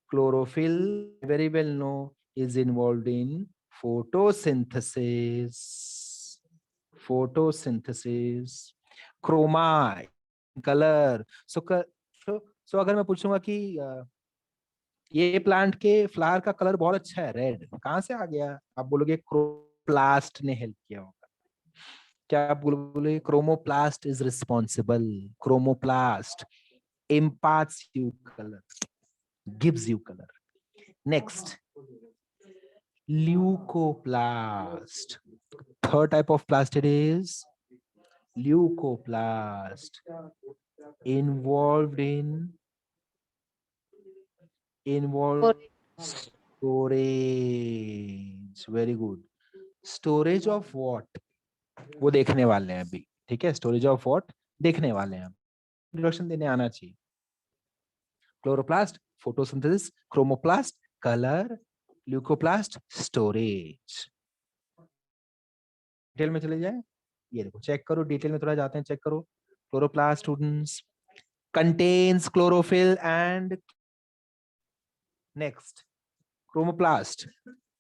Chlorophyll, very well know, is involved in photosynthesis. Chroma, color. So अगर मैं पूछूंगा कि ये प्लांट के फ्लावर का कलर बहुत अच्छा है, रेड, कहाँ से आ गया? आप बोलोगे क्रोमोप्लास्ट ने हेल्प किया होगा। क्या आप बोलोगे? Chromoplast is responsible. Chromoplast imparts you color, gives you color. Next, leucoplast. Third type of plastid is leucoplast, involved in storage. Very good. Storage of what? वो देखने वाले हैं अभी, ठीक है? स्टोरेज ऑफ व्हाट देखने वाले हैं, इंट्रोडक्शन देने आना चाहिए। Chloroplast photosynthesis, chromoplast colour, leucoplast storage. Detail में चले जाए, ये देखो चेक करो, डिटेल में थोड़ा जाते हैं, चेक करो। Chloroplast students contains chlorophyll and next chromoplast.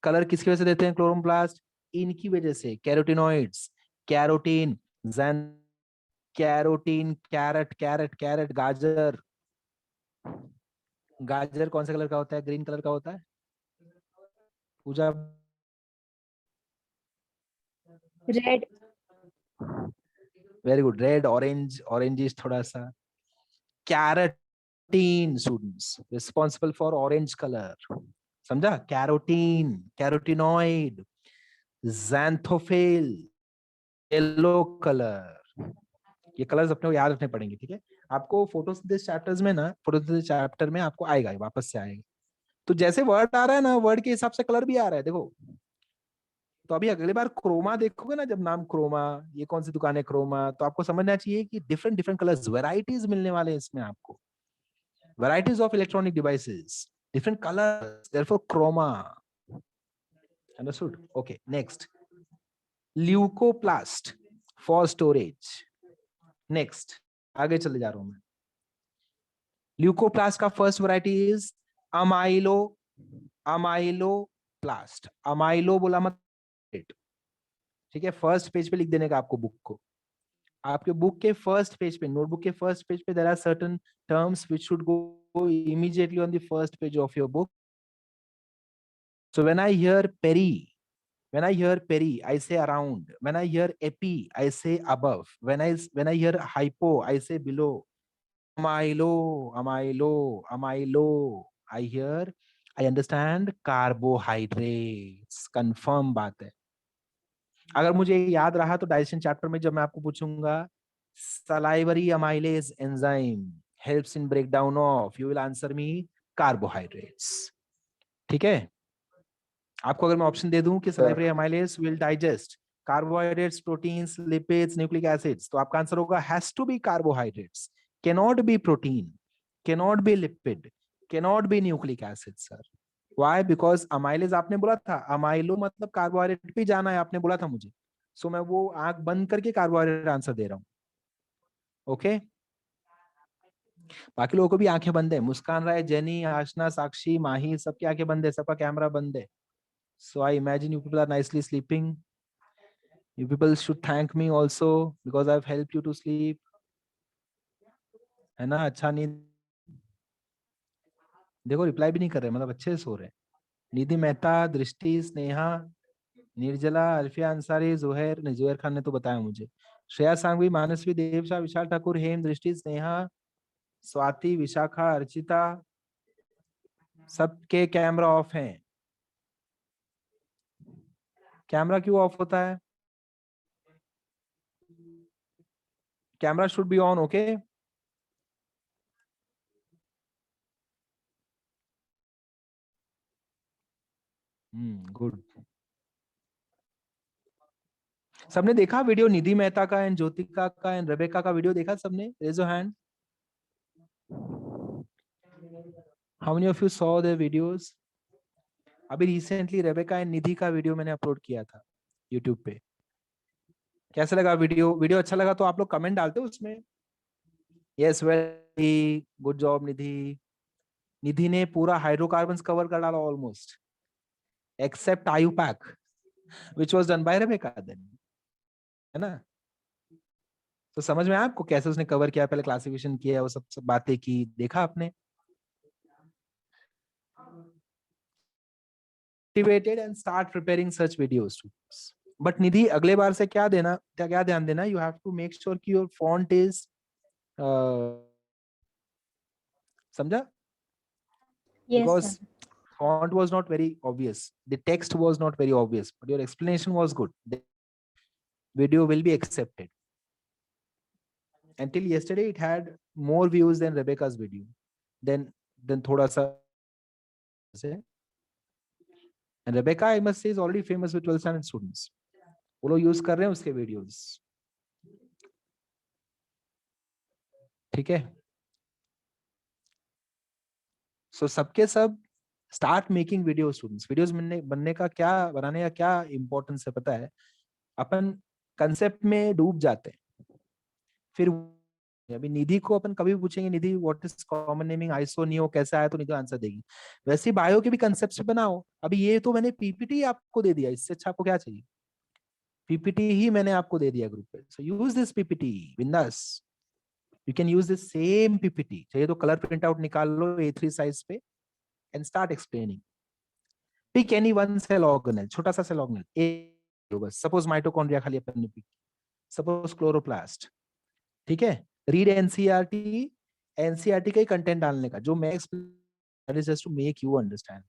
Colour किसकी वजह से देते हैं क्लोरोप्लास्ट? इनकी वजह से, कैरोटिनॉइड्स, कैरोटीन, कैरेट, गाजर कौन से कलर का होता है? ग्रीन कलर का होता है। Pooja, red, very good, red, orange थोड़ा सा। Carotene students responsible for orange colour, समझा? Carotenoid, xanthophyll, yellow colour. ये कलर्स अपने को याद रखने पड़ेंगे, ठीक है? आपको फोटोसिंथेसिस चैप्टर्स में ना, फोटोसिंथेसिस चैप्टर में आपको आएगा, वापस से आएगा। तो जैसे वर्ड आ रहा है ना, वर्ड के हिसाब से कलर भी आ रहा है, देखो। तो अभी अगली बार क्रोमा देखोगे ना, जब नाम क्रोमा, ये कौन सी दुकान है क्रोमा, तो आपको समझना चाहिए कि डिफरेंट कलर्स, वेराइटीज मिलने वाले हैं इसमें आपको, varieties of electronic devices, different colours, therefore chroma. Understood? Okay, next leucoplast for storage. Next आगे चले जा रहा हूं मैं। ल्यूकोप्लास्ट का first variety is amyloplast. Amylo बोला मत, ठीक है? फर्स्ट पेज पे लिख देने का आपको, बुक को, आपके बुक के फर्स्ट पेज पे, नोटबुक के फर्स्ट पेज पे, there are certain terms which should go immediately on the first page of your book. So when I hear peri, I say around. When I hear epi, I say above. When I hear hypo, I say below. Amylo. I understand carbohydrates. Confirm बात है। अगर मुझे याद रहा तो digestion chapter में जब मैं आपको पूछूंगा salivary amylase enzyme helps in breakdown of, you will answer me carbohydrates. ठीक है? आपको अगर मैं ऑप्शन दे दूं कि salivary amylase will digest carbohydrates, proteins, lipids, nucleic acids, तो आपका आंसर होगा has to be carbohydrates, cannot be protein, cannot be lipid, cannot be nucleic acid sir. Why? Because amylase आपने बोला था, अमाइलो मतलब कार्बोहाइड्रेट पे जाना है, आपने बोला था मुझे, सो मैं वो आंख बंद करके कार्बोहाइड्रेट आंसर दे रहा हूँ. ओके बाकी लोगों को भी आंखें बंद है, मुस्कान राय, जेनी, आशना, साक्षी, माही, सबकी आंखें बंद है, सबका कैमरा बंद है. So I imagine you people are nicely sleeping. You people should thank me also because I've helped you to sleep. है ना, अच्छा नींद. देखो रिप्लाई भी नहीं कर रहे, मतलब अच्छे से सो रहे हैं. निधि मेहता, दृष्टि, स्नेहा, निर्जला, अल्फिया अंसारी, जुहैर, नहीं जुहैर खान ने तो बताया मुझे, श्रेया सांघवी, मानसवी, देवशा, विशाल ठाकुर, हेम, दृष्टि, स्नेहा, स्वाति, विशाखा, अर्चिता, सबके कैमरा ऑफ हैं. कैमरा क्यों ऑफ होता है? Camera should be on. Okay good. सबने देखा वीडियो निधि मेहता का एंड ज्योतिका का एंड रेबेका का वीडियो देखा सबने? Raise your hand. How many of you saw the videos? अभी रिसेंटली रेबेका एंड निधि का वीडियो मैंने अपलोड किया था यूट्यूब पे. कैसा लगा वीडियो? वीडियो अच्छा लगा तो आप लोग कमेंट डालते हो उसमें. Yes very good job Nidhi. Nidhi ने पूरा हाइड्रोकार्बन्स कवर कर डाला almost, except IUPAC which was done by Rebecca then. है ना? तो समझ में आया आपको कैसे उसने कवर किया, पहले क्लासिफिकेशन किया, वो सब बातें की, देखा आपने? Motivated and start preparing such videos. But निधि अगले बार से क्या देना, क्या ध्यान देना, you have to make sure कि your font is समझा? Yes, Because sir. font was not very obvious, the text was not very obvious, but your explanation was good. The video will be accepted. Until yesterday it had more views than Rebecca's video. Then थोड़ा सा से. And Rebecca, I must say, is already famous with 12th standard students. वो लोग use कर रहे हैं उसके videos. ठीक है. सो सबके सब start making video students. Videos बनने का क्या, बनाने का क्या इंपॉर्टेंस है पता है? अपन कंसेप्ट में डूब जाते हैं, फिर अभी निधि को अपन कभी भी पूछेंगे Nidhi what is common naming iso neo कैसे आया, तो निधि आंसर देगी. वैसे बायो के भी कंसेप्ट से बनाओ. अभी ये तो मैंने पीपीटी आपको दे दिया, इससे अच्छा आपको क्या चाहिए? पीपीटी ही मैंने आपको दे दिया ग्रुप पे. सो यूज दिस पीपीटी बिंदास. You can use this same PPT. चाहिए तो कलर प्रिंट आउट निकाल लो A3 साइज पे and start explaining. Pick any one cell organelle, छोटा सा सेल ऑर्गेनेल, बस सपोज माइटोकॉन्ड्रिया खाली अपन ने पिक, सपोज क्लोरोप्लास्ट. ठीक है. रीड एनसीईआरटी, एनसीईआरटी का ही कंटेंट डालने का, जो मैं explain just to make you understand.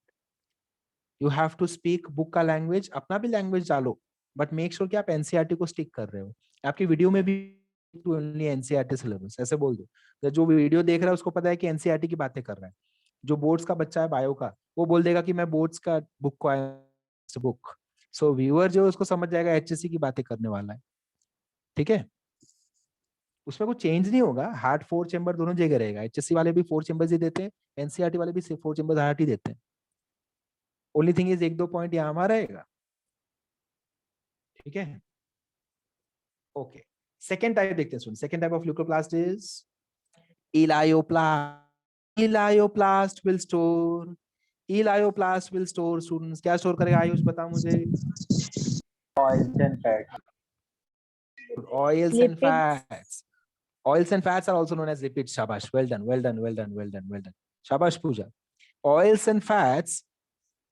You have to speak book का लैंग्वेज, अपना भी लैंग्वेज डालो, बट मेक श्योर कि आप एनसीईआरटी को स्टिक कर रहे हो. आपकी वीडियो में भी ओनली एनसीईआरटी सिलेबस ऐसे बोल दो. जो वीडियो देख रहा है उसको पता है कि एनसीईआरटी की बातें कर रहा है. जो बोर्ड्स का बच्चा है बायो का, वो बोल देगा कि मैं बोर्ड्स का बुक को बुक. सो व्यूअर जो उसको समझ जाएगा एचएससी की बातें करने वाला है. ठीक है. उसमें कुछ चेंज नहीं होगा. हार्ट 4 चेंबर दोनों जगह रहेगा. एचएससी वाले भी 4 चेंबर्स ही देते हैं, एनसीईआरटी वाले भी 4 चेंबर्स हार्ट ही देते हैं. ओनली थिंग इज 1-2 पॉइंट यहाँ हमारा रहेगा. ठीक है. ओके. सेकेंड टाइप देखते हैं. Second type of leucoplast is elaioplast. Elaioplast will store. Elaioplast will store students. क्या स्टोर करेगा आयुष, बता मुझे. Oils and fats. Oils and Lipids. fats. Oils and fats are also known as lipids. Shabash. Well done. Well done. Well done. Well done. Well done. Shabash Pooja. Oils and fats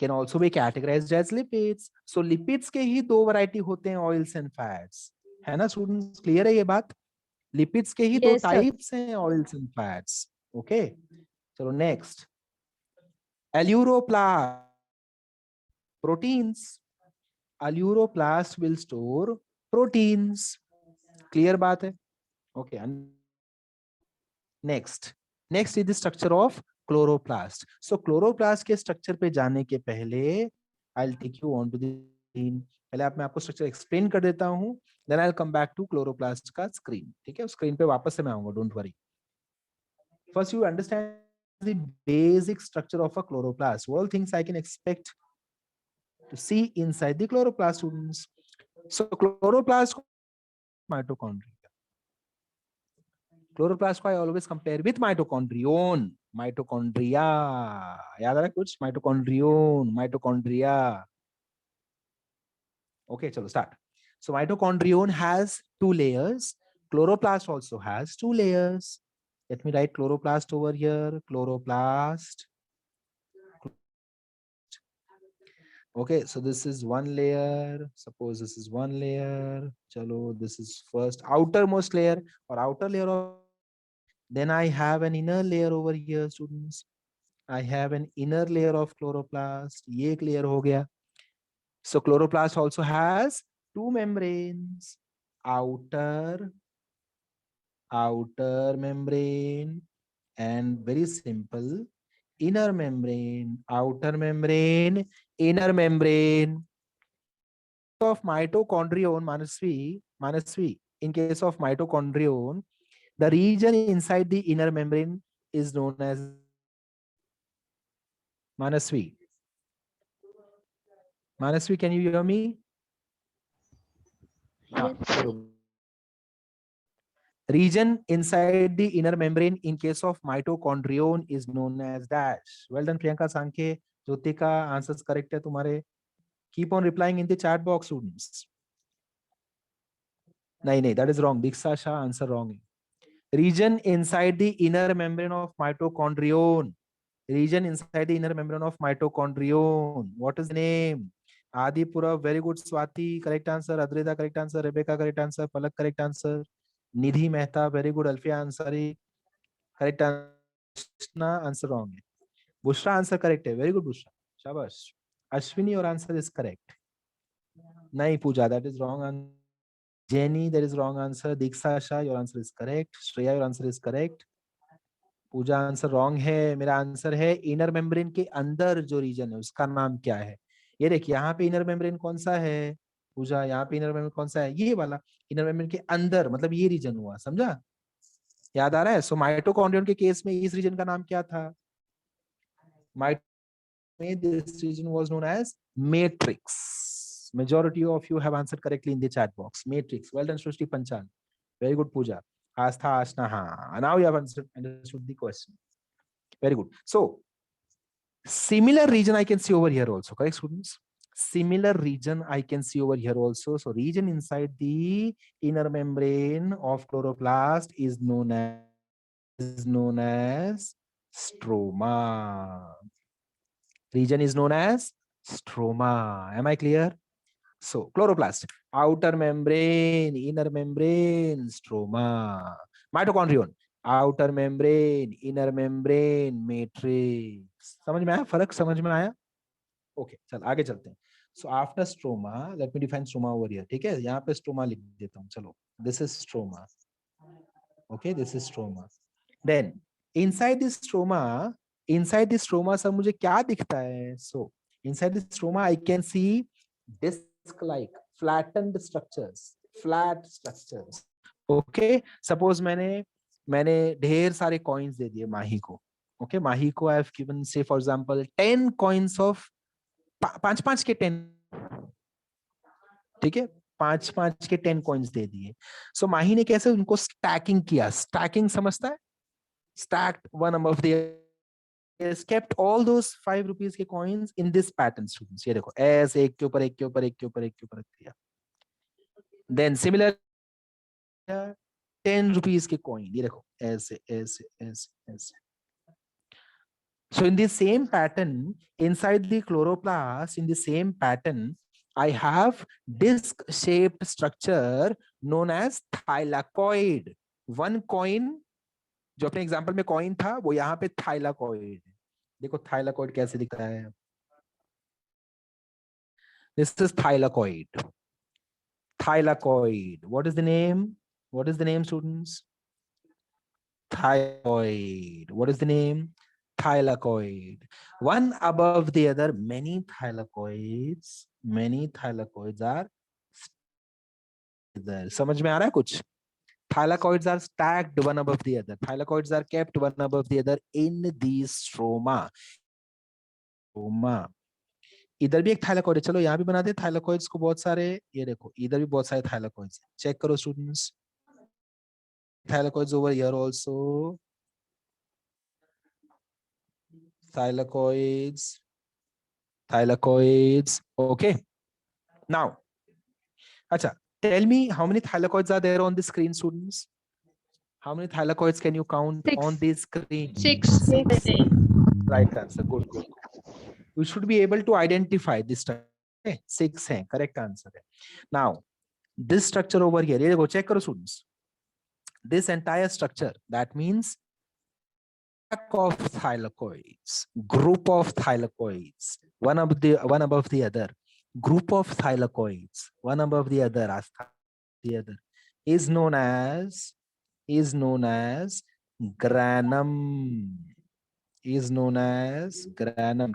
can also be categorized as lipids. So lipids के ही 2 variety होते हैं, oils and fats. है ना students? Clear है ये बात? Lipids के ही 2 Yes, sir. Types हैं, oils and fats. ओके. चलो next. Aleuroplast. Proteins. Aleuroplast will store proteins. Clear बात है? Okay. Next is the structure of chloroplast. So chloroplast के स्ट्रक्चर पे जाने के पहले I'll take you on to the screen. पहले मैं आपको स्ट्रक्चर एक्सप्लेन कर देता हूँ, then I'll come back to chloroplast का स्क्रीन. ठीक है. स्क्रीन पे वापस से मैं आऊंगा, don't worry. First you understand the basic structure of a chloroplast. What all things I can expect to see inside the chloroplast, students? So chloroplast, mitochondria. Chloroplast को I always compare with mitochondrion. Mitochondria. याद आ रहा है कुछ? Mitochondrion, mitochondria. Okay, chalo start. So mitochondrion has 2 layers. Chloroplast also has 2 layers. Let me write chloroplast over here. Chloroplast. Okay, so this is 1 layer. Suppose this is 1 layer. Chalo, this is first outermost layer or outer layer of. Then I have an inner layer over here, students. I have an inner layer of chloroplast. Ye ek layer ho gaya. So chloroplast also has 2 membranes. Outer membrane and very simple inner membrane. Outer membrane, inner membrane. Of mitochondrion, Manasvi, in case of mitochondrion, the region inside the inner membrane is known as Manasvi. Manasvi, can you hear me? Yes. Region inside the inner membrane in case of mitochondrion is known as dash. Well done, Priyanka, Sankhe, Jyotika, answers correct hai tumhare. Keep on replying in the chat box, students. No, that is wrong. Diksha Shah, answer wrong. Region inside the inner membrane of mitochondrion. Region inside the inner membrane of mitochondrion. What is the name? Adipura, very good. Swati, correct answer. Adrida, correct answer. Rebecca, correct answer. Palak, correct answer. Nidhi Mehta, very good. Alfia Ansari, correct answer. Krishna, answer wrong. Bushra, answer correct. Very good, Bushra. Shabash. Ashwini, your answer is correct. Nahi, Pooja, that is wrong answer. Jenny, that is wrong answer. Diksha Shah, your answer is correct. Shreya, your answer is correct. Pooja answer wrong है. मेरा answer है inner membrane के अंदर जो reason है उसका नाम क्या है. ये देखिए यहाँ पे इनर मेम्ब्रेन कौन सा है. पूजा यहाँ पे इनर मेम्ब्रेन कौन सा है. ये वाला इनर मेम्ब्रेन के अंदर, मतलब ये रीजन हुआ. समझा, याद आ रहा है. सो माइटोकॉन्ड्रियन के केस में इस रीजन का नाम क्या था. This region was known as matrix. Majority of you have answered correctly in the chat box. Matrix. Well done, Srushti Panchal. Very good, Pooja. Astha, Ashna. Now you have understood the question. Very good. So, similar region I can see over here also. Correct, students? Similar region I can see over here also. So, region inside the inner membrane of chloroplast is known as stroma. Region is known as stroma. Am I clear? So, chloroplast, outer membrane, inner membrane, stroma. Mitochondrion, outer membrane, inner membrane, matrix. समझ में आया फर्क? समझ में आया? Okay, चल आगे चलते हैं. So after stroma, let me define stroma over here. ठीक है, यहाँ पे stroma लिख देता हूँ. चलो, this is stroma. Okay, this is stroma. Then inside this stroma सब मुझे क्या दिखता है? So inside this stroma I can see disc-like flattened structures, flat structures. Okay, suppose मैंने ढेर सारे coins दे दिए माही को. Okay, माही को I have given, say for example 10 coins of 5 के 10. ठीक है, 5 के 10 coins दे दिए. So माही ने कैसे उनको stacking किया? Stacking समझता है? Stacked one above the other. Has kept all those 5 rupees के coins in this pattern, students. ये देखो, ऐसे एक के ऊपर एक के ऊपर एक के ऊपर एक के ऊपर दिया. Then similar 10 rupees के coin, ये देखो, ऐसे ऐसे ऐसे ऐसे. So in the same pattern, inside the chloroplast, in the same pattern, I have disc-shaped structure known as thylakoid. One coin, जो अपने एग्जांपल में कॉइन था, वो यहाँ पे थाइलाकॉइड. देखो थाइलाकॉइड कैसे दिख रहा है. This is thylakoid. Thylakoid. What is the name? What is the name, students? Thylakoid. What is the name? Thylakoid. One above the other, many thylakoids are there. समझ में आ रहा है कुछ? Thylakoids are stacked one above the other. Thylakoids are kept one above the other in the stroma. इधर भी एक thylakoid है, चलो यहाँ भी बना दे थाइलाकॉइड्स को बहुत सारे, ये देखो इधर भी बहुत सारे थाइलाकॉइड्स, चेक करो students, thylakoids over here also, thylakoids, okay. Now, acha, tell me how many thylakoids are there on the screen, students? How many thylakoids can you count 6. on the screen? 6. Right answer. Good. You should be able to identify this structure. Okay, 6 है, correct answer है. Now, this structure over here, ये देखो check करो students. This entire structure, that means stack of thylakoids, group of thylakoids, one above the other, group of thylakoids, one above the other, is known as granum. Is known as granum.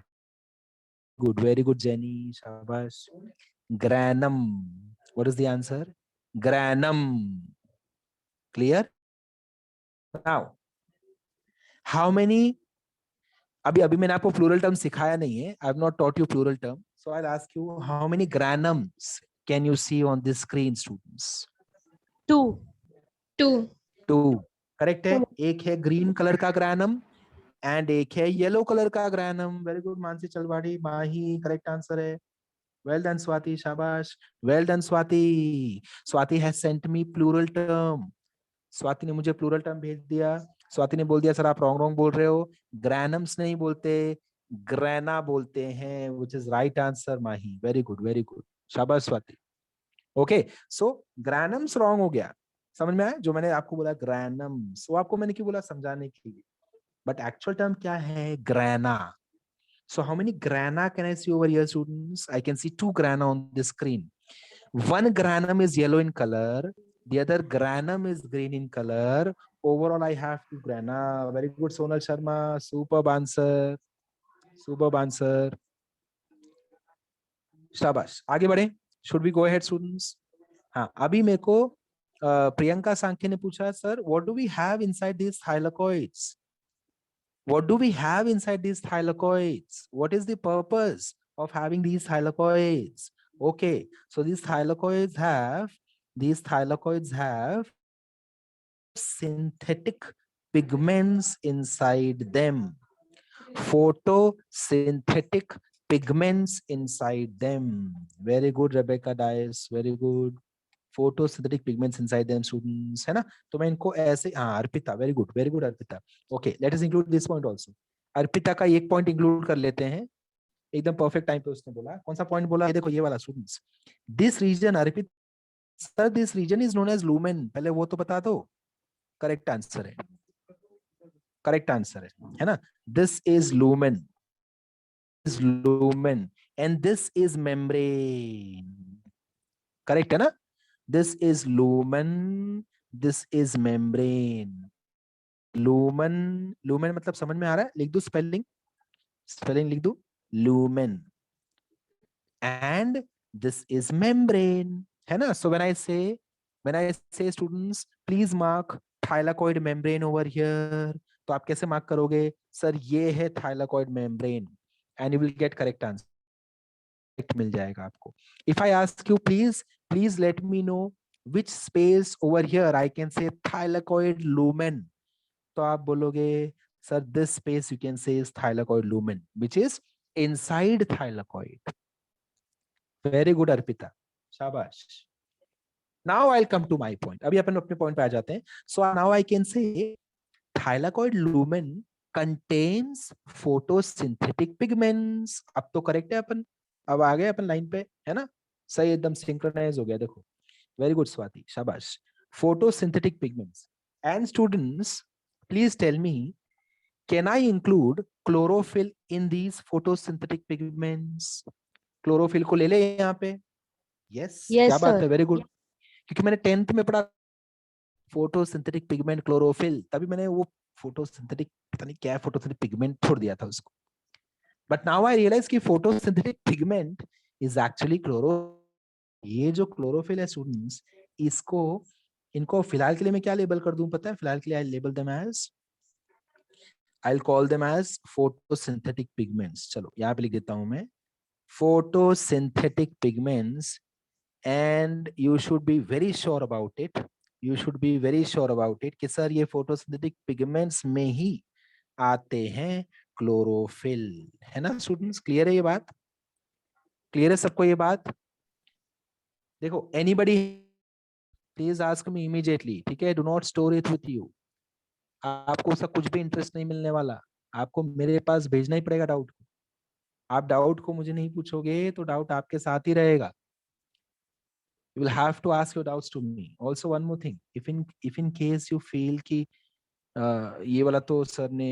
Good, very good, Jenny. Shabash. Granum. What is the answer? Granum. Clear? Now, how many? अभी मैंने आपको plural term सिखाया नहीं है. I have not taught you plural term. So I'll ask you, how many granums can you see on this screen, students? 2. 2. 2. Correct है. एक है green color का granum and एक है yellow color का granum. Very good, मानसी चलवाड़ी, माही. Correct answer है. Well done, Swati. Shabash. Well done, Swati. Swati has sent me plural term. Swati ने मुझे प्लूरल टर्म भेज दिया. स्वाति ने बोल दिया सर आप रॉन्ग बोल रहे हो, ग्रैनम्स नहीं बोलते, ग्रैना बोलते हैं, which is right answer Mahi. Very good, शाबाश स्वाति. ओके, सो ग्रैनम्स रॉन्ग हो गया, समझ में आया जो मैंने आपको बोला ग्रैनम्स, वो आपको मैंने क्यों बोला समझाने के लिए, बट एक्चुअल टर्म क्या है, grana. So how many grana can I see over here, students? I can see 2 grana on the screen. One granum is yellow in color. The other granum is green in color. Overall, I have 2 grana. Very good, Sonal Sharma. Superb answer. शाबाश. आगे बढ़े. Should we go ahead, students? हाँ, अभी मेरे को प्रियंका सांखे ने पूछा, sir, what do we have inside these thylakoids? What do we have inside these thylakoids? What is the purpose of having these thylakoids? Okay, so these thylakoids have synthetic pigments inside them. Photosynthetic pigments inside them. Very good, Rebecca Dias. Very good. Photosynthetic pigments inside them, students, है ना. तो मैं इनको ऐसे, हाँ, Arpita, very good Arpita. Okay, let us include this point also. Arpita का एक point include कर लेते हैं, एकदम परफेक्ट टाइम पे उसने बोला. कौन सा पॉइंट बोला, ये देखो, ये वाला, students. This region, Arpit sir, this region is known as lumen. पहले वो तो बता दो. करेक्ट आंसर है ना. This is lumen, and this is membrane. Correct है ना. This is lumen, this is membrane. Lumen मतलब समझ में आ रहा है, लिख दो स्पेलिंग लिख दो, lumen, and this is membrane, है ना. So when I say students, please mark thylakoid membrane over here. तो आप कैसे मार्क करोगे, सर ये है thylakoid membrane, and you will get correct answer. मिल जाएगा आपको. If I ask you, please let me know which space over here I can say thylakoid lumen. तो आप बोलोगे, sir, this space you can say is thylakoid lumen, which is inside thylakoid. Very good, Arpita. शाबाश. Now I'll come to my point. अभी अपन अपने point पे आ जाते हैं. So now I can say thylakoid lumen contains photosynthetic pigments. अब तो correct है अपन, अब आ गए अपन लाइन पे, है ना. सही, एकदम सिंक्रोनाइज हो गया. देखो, वेरी गुड स्वाति, शाबाश. Photosynthetic pigments. And students, please tell me, can I include chlorophyll in these photosynthetic pigments? Chlorophyll को ले ले यहाँ पे. यस, क्या बात है, वेरी गुड. क्योंकि मैंने 10th में पढ़ा फोटोसिंथेटिक पिगमेंट क्लोरोफिल, तभी मैंने वो फोटोसिंथेटिक, पता नहीं क्या फोटोसिंथेटिक पिगमेंट छोड़ दिया था उसको. बट नाउ आई रियलाइज कि photosynthetic pigment is actually chloro. ये जो क्लोरोफिल है स्टूडेंट्स, इसको इनको फिलहाल के लिए मैं क्या लेबल कर दूं पता है? फिलहाल के लिए I label them as, I'll call them as photosynthetic pigments. चलो यहाँ पे लिख देता हूं मैं photosynthetic pigments, and you should be very sure about it. You should be very sure about it कि सर ये photosynthetic pigments में ही आते हैं क्लोरोफिल, है ना स्टूडेंट्स? क्लियर है ये बात? क्लियर है सबको ये बात? देखो anybody please ask me immediately, ठीक है? Do not store it with you. आपको उसका कुछ भी इंटरेस्ट नहीं मिलने वाला, आपको मेरे पास भेजना ही पड़ेगा डाउट को। आप डाउट को मुझे नहीं पूछोगे तो डाउट आपके साथ ही रहेगा। You will have to ask your doubts to me. Also one more thing, if in case you feel कि ये वाला तो सर ने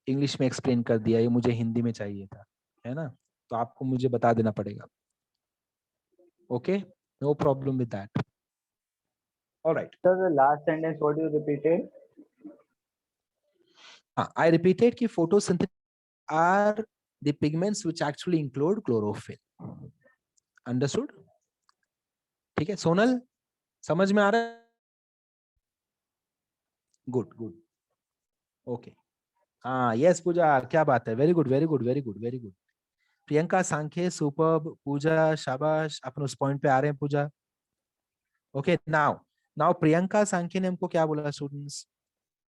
इंग्लिश में एक्सप्लेन कर दिया, ये मुझे हिंदी में चाहिए था, है ना? तो आपको मुझे बता देना पड़ेगा। Okay, no problem with that. Alright Sir, the last sentence what you repeated? I repeated कि photosynthetic are the pigments which actually include chlorophyll. Understood? ठीक है सोनल, समझ में आ रहा है? Good good, okay. हाँ यस पूजा, क्या बात है, very good very good very good very good. Priyanka Sankhya superb, Pooja शाबाश, अपन उस पॉइंट पे आ रहे हैं Pooja. Okay now now Priyanka Sankhya ने हमको क्या बोला स्टूडेंट्स?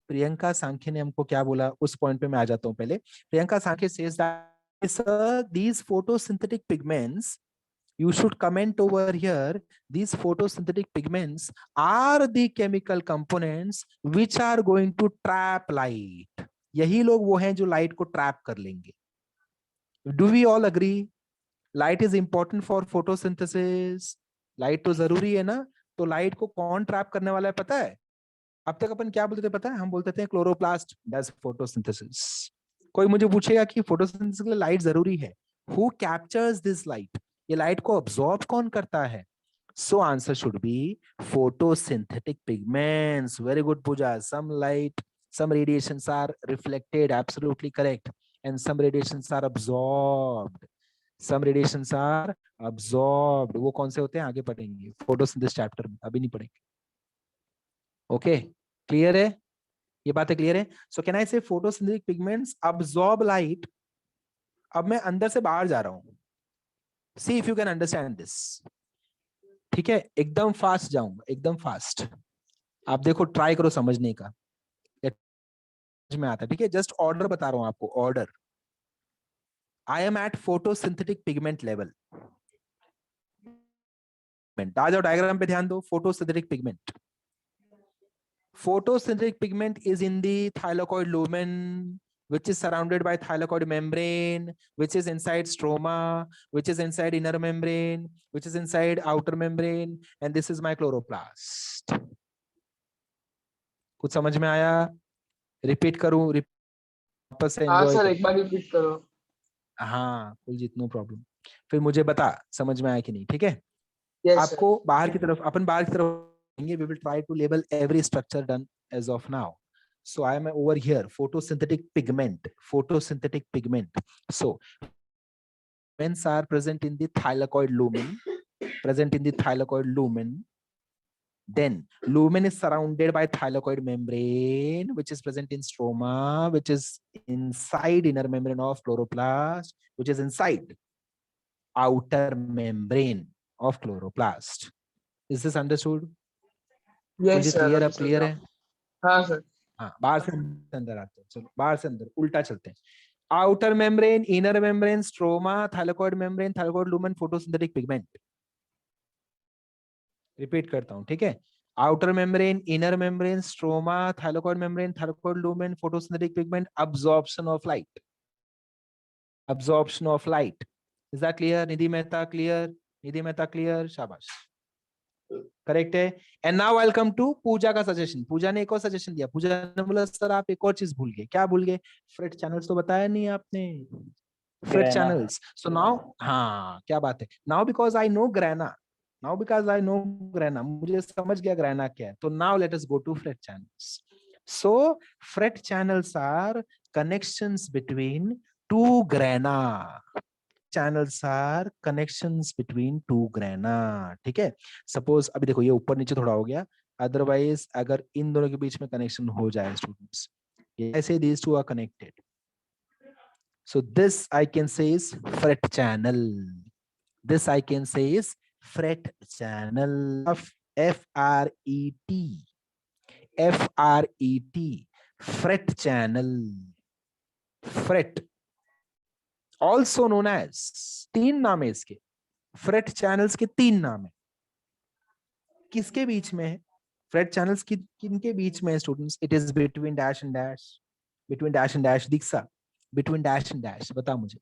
प्रियंका सांख्य ने हमको क्या बोला उस पॉइंट पे मैं आ जाता हूँ पहले। प्रियंका सांख्य says that sir these photosynthetic pigments, you should comment over here, these photosynthetic pigments are the chemical components which are going to trap light. यही लोग वो हैं जो लाइट को ट्रैप कर लेंगे। Do we all agree? Light is important for photosynthesis. Light तो जरूरी है ना? तो लाइट को कौन ट्रैप करने वाला है पता है? अब तक अपन क्या बोलते थे पता है? हम बोलते थे क्लोरोप्लास्ट डज फोटोसिंथेसिस। कोई मुझे पूछेगा कि फोटोसिंथेसिस के लिए लाइट जरूरी है, हु कैप्चर्स दिस लाइट? ये लाइट को अब्सॉर्ब कौन करता है? So answer should be photosynthetic pigments. Very good Pooja. Some light, some radiations are reflected, absolutely correct, and some radiations are absorbed. Some radiations are absorbed. वो कौन से होते हैं आगे पढ़ेंगे फोटोसिंथेसिस चैप्टर में, अभी नहीं पढ़ेंगे। ओके क्लियर है? ये बातें क्लियर है? सो कैन आई से फोटोसिंथेटिक पिगमेंट्स अब्सॉर्ब लाइट। अब मैं अंदर से बाहर जा रहा हूं, see if you can understand this. ठीक है एकदम फास्ट जाऊंगा, एकदम फास्ट। आप देखो ट्राई करो समझने का, समझ में आता है? ठीक है जस्ट ऑर्डर बता रहा हूं आपको, order. I am at photosynthetic pigment level. आ जाओ डायग्राम पे ध्यान दो। Photosynthetic pigment, photosynthetic pigment is in the thylakoid lumen, which is surrounded by thylakoid membrane, which is inside stroma, which is inside inner membrane, which is inside outer membrane, and this is my chloroplast. कुछ समझ में आया? Repeat करूं? वापस से enjoy sir एक बार repeat करो। हाँ कुलजीत नो प्रॉब्लम, फिर मुझे बता समझ में आया कि नहीं। ठीक है Yes, आपको बाहर की तरफ, अपन बाहर की तरफ we will try to label every structure done as of now. So I am over here, photosynthetic pigment, photosynthetic pigment. So pigments are present in the thylakoid lumen, present in the thylakoid lumen. Then lumen is surrounded by thylakoid membrane, which is present in stroma, which is inside inner membrane of chloroplast, which is inside outer membrane of chloroplast. Is this understood? yes sir, clear? अब understood clear now. है? हाँ sir. हाँ बाहर से अंदर आते हैं, चलो बाहर से अंदर उल्टा चलते हैं। Outer membrane, inner membrane, stroma, thylakoid membrane, thylakoid lumen, photosynthetic pigment. Repeat करता हूं ठीक है? Outer membrane, inner membrane, stroma, thylakoid membrane, thylakoid lumen, photosynthetic pigment, absorption of light, absorption of light. Is that clear? Nidhi Mehta clear? Nidhi Mehta clear? शाबाश, correct है। And now I will come to Pooja का suggestion. पूजा ने एक और सजेशन दिया। पूजा ने बोला sir आप एक और चीज भूल गए। क्या भूल गए? फ्रेट चैनल्स तो बताया नहीं आपने, फ्रेट चैनल्स। सो नाउ, हाँ क्या बात है। Now because I know grana, now because I know grana, मुझे समझ गया ग्रैना क्या है। तो now let us go to fret channels. So fret channels are connections between two grana, channels are connections between two grana. ठीक है suppose अभी देखो ये ऊपर नीचे थोड़ा हो गया, अदरवाइज अगर इन दोनों के बीच में कनेक्शन हो जाए स्टूडेंट्स, ऐसे these two are connected. So this I can say is fret channel. This I can say is fret channel of F-R-E-T. F-R-E-T. Fret channel. Fret. Also known as, तीन नाम है इसके. Fret channels के तीन नाम है. किसके बीच में है? Fret channels किनके बीच में है students? It is between dash and dash. Between dash and dash. Diksha. Between dash and dash. बता मुझे.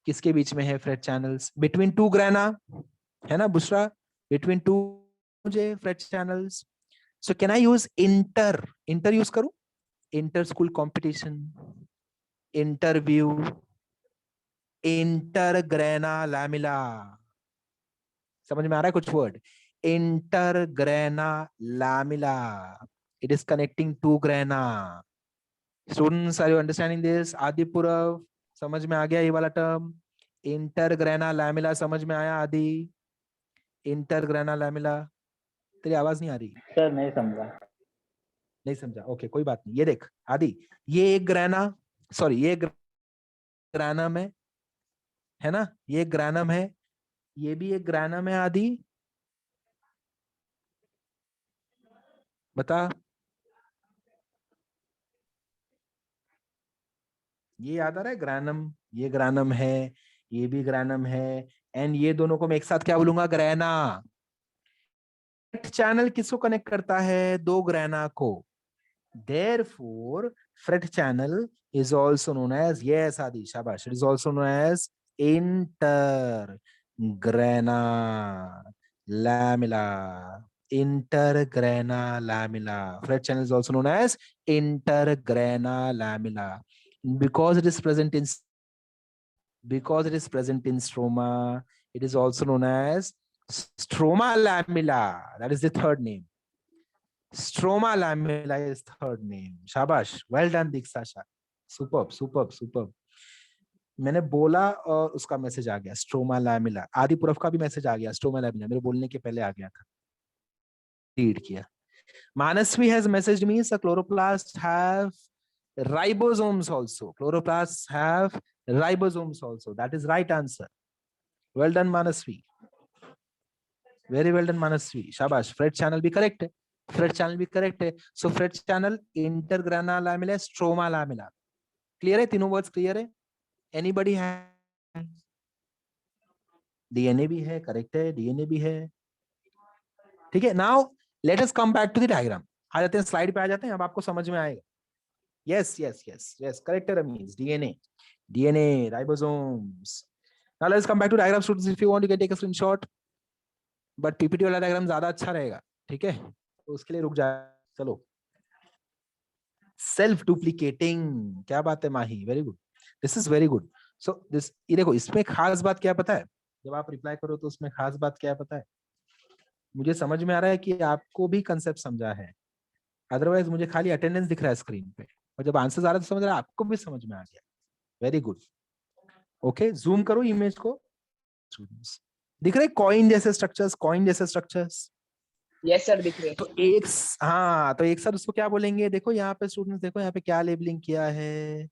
किसके बीच में है fret channels? Between two grana है ना बुशरा? बिटवीन टू मुझे fret channels. So can I use inter use करूं? Inter school competition, interview, inter grana lamella. समझ में आ रहा है कुछ word? Inter grana lamella. It is connecting to grana. Students are you understanding this? Adipurav समझ में आ गया ये वाला टर्म? इंटरग्रेना लैमिला समझ में आया आदि? इंटरग्रेना लैमिला. तेरी आवाज नहीं आ रही. सर नहीं समझा. नहीं समझा? ओके कोई बात नहीं. ये देख आदि, ये एक ग्रेना, सॉरी ये ग्रेनम है ना? ये ग्रेनम है, ये भी एक ग्रेनम है आदि. बता. ये याद आ रहा है? ग्रैनम, ये ग्रैनम है, ये भी ग्रैनम है, एंड ये दोनों को मैं एक साथ क्या बोलूंगा? ग्रैना. चैनल किसको कनेक्ट करता है? दो ग्रैना को. Therefore, fret channel is also known as, yes Adi, shabash, it is also known as intergrana lamella. Intergrana lamella. Fret channel is also known as intergrana lamella because it is present in stroma. It is also known as stroma lamella. That is the third name. Stroma lamella is third name. Shabash, well done Diksha. Superb, superb, superb. मैंने बोला और उसका message आ गया stroma lamella. आदिपुरफ का भी message आ गया stroma lamella, मेरे बोलने के पहले आ गया था. रीड किया. Manasvi has messaged me, so chloroplasts have ribosomes also. Chloroplasts have ribosomes also. That is right answer. Well done Manasvi. Very well done Manasvi. Shabash. Fret channel be correct. Fret channel भी correct है. So fret channel, intergrana lamella, stroma lamella. Clear है? तीनों words clear है? Anybody है? DNA भी है, correct है, DNA भी है. ठीक है. Now let us come back to the diagram. आ जाते हैं स्लाइड पे, आ जाते हैं. अब आपको समझ में आएगा. Yes yes yes yes, correct है Rameez. DNA ribosomes. Now let's come back to diagram students. If you want you can take a screenshot, but PPT वाला डायग्राम ज्यादा अच्छा रहेगा. ठीक है, तो उसके लिए रुक जा. चलो. सेल्फ डुप्लीकेटिंग, क्या बात है Mahi, very good. This is very good. So this, ये देखो, इसमें खास बात क्या पता है? जब आप रिप्लाई करो तो उसमें खास बात क्या पता है? मुझे समझ में आ रहा है कि आपको भी कंसेप्ट समझा है. अदरवाइज मुझे खाली अटेंडेंस दिख रहा है स्क्रीन पे, और जब आंसर आ रहा है तो समझ रहा है आपको भी समझ में आ गया. Very good. ओके, जूम करो इमेज को. दिख रहे कॉइन जैसे स्ट्रक्चर्स? कॉइन जैसे स्ट्रक्चर्स. यस सर दिख रहे हैं. तो एक, हाँ, तो एक साथ उसको क्या बोलेंगे? देखो यहाँ पे स्टूडेंट्स, देखो यहाँ पे क्या लेबलिंग किया है.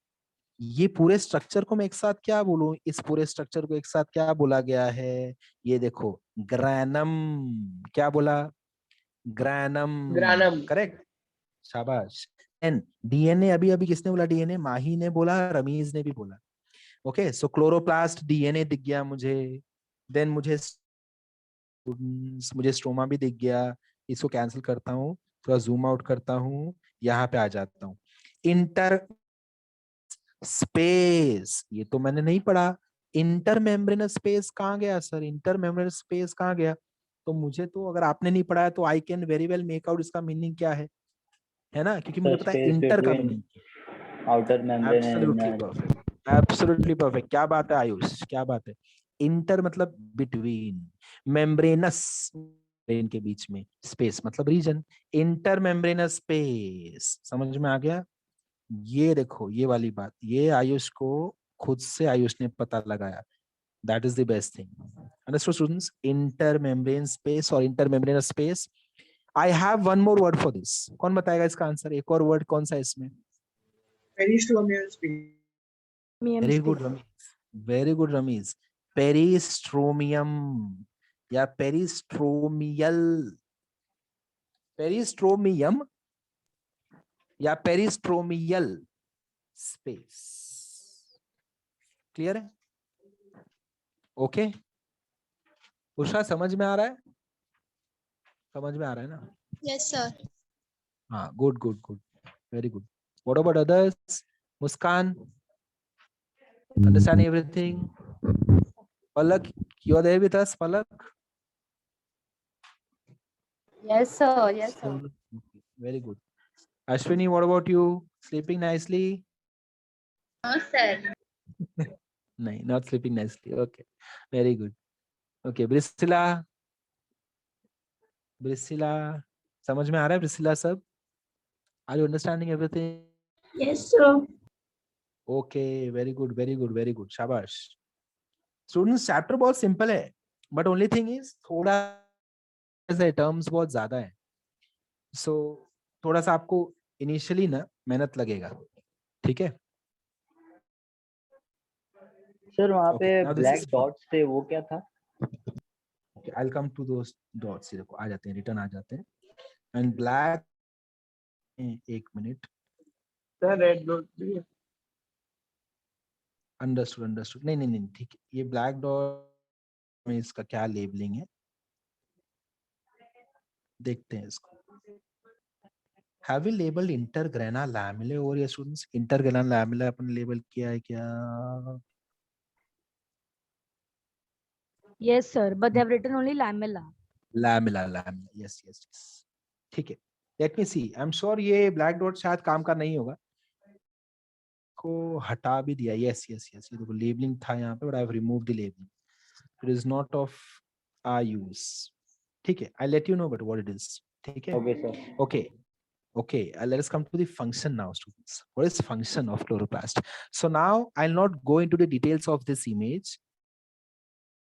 ये पूरे स्ट्रक्चर को मैं एक साथ क्या बोलूं? इस पूरे स्ट्रक्चर को एक साथ क्या बोला गया है? ये देखो, ग्रैनम. क्या बोला? ग्रैनम. ग्रैनम. करेक्ट. शाबाश. एंड डीएनए, अभी अभी किसने बोला डीएनए? माही ने बोला, रमीज ने भी बोला. ओके, सो क्लोरोप्लास्ट डीएनए दिख गया मुझे. देन मुझे स्ट्रोमा भी दिख गया. इसको कैंसिल करता हूँ, थोड़ा जूम आउट करता हूँ, यहाँ पे आ जाता हूँ. इंटर स्पेस, ये तो मैंने नहीं पढ़ा. इंटर मेम्ब्रेनस स्पेस कहाँ गया सर? इंटर मेम्ब्रेनस स्पेस कहाँ गया? तो मुझे तो, अगर आपने नहीं पढ़ा है तो I can very well make out इसका मीनिंग क्या है ना? क्योंकि मुझे पता है इंटर का meaning. Outer membrane. Absolutely perfect, absolutely perfect. क्या बात है आयुष, क्या बात है. इंटर मतलब बिटवीन, मेम्ब्रेनस ब्रेन के बीच में, स्पेस मतलब रीजन. इंटर मेम्ब्रेनस स्पेस, समझ में आ गया? ये देखो, ये वाली बात, ये आयुष को खुद से आयुष ने पता लगाया. That is the best thing. Understood students? Inter membrane space और inter membranous space. I have one more word for this. कौन बताएगा इसका आंसर? एक और वर्ड कौन सा है इसमें? Peristromial space. Very good, Ramesh. Very good, Ramesh. Peristromium या peristromial. Peristromium या peristromial space. Clear है? Okay. उषा समझ में आ रहा है? समझ में आ रहा है ना? Yes, sir. हाँ, good, good, good. Very good. What about others? Muskan? Understanding everything? Palak, you are there with us, Palak? Yes, sir. Yes, sir. Very good. Ashwini, what about you? Sleeping nicely? No, sir. No, not sleeping nicely. Okay. Very good. Okay, Priscilla. Priscilla. समझ में आ रहा है Priscilla सब? Are you understanding everything? Yes, sir. Okay, very good, very good, very good. शाबाश. Students, chapter बहुत simple है, but only thing is थोड़ा ऐसे terms बहुत ज़्यादा है. So थोड़ा सा आपको initially ना मेहनत लगेगा, ठीक है? सर वहाँ पे Okay, now this black is- dots थे वो क्या था? Okay, I'll come to those dots. ये देखो आ जाते हैं, return आ जाते हैं. And black, एक मिनट. Sir, red dot भी है. Understood, understood. नहीं नहीं नहीं ठीक है. ये black dot में इसका क्या labeling है? देखते हैं इसको. Have we labeled intergrana lamellae over here, students? Intergrana lamellae upon label किया है क्या? Yes, sir. But they have written only lamella. Lamella, lamella. Yes, yes, yes. ठीक है. Let me see. I'm sure ये black dot शायद काम का नहीं होगा. को हटा भी दिया. Yes, yes, yes. ये देखो labeling था यहाँ पे, but I've removed the labeling. It is not of our use. ठीक है. I'll let you know but what it is. ठीक है. Okay sir. Okay. Okay, let us come to the function now, students. What is function of chloroplast? So now I'll not go into the details of this image.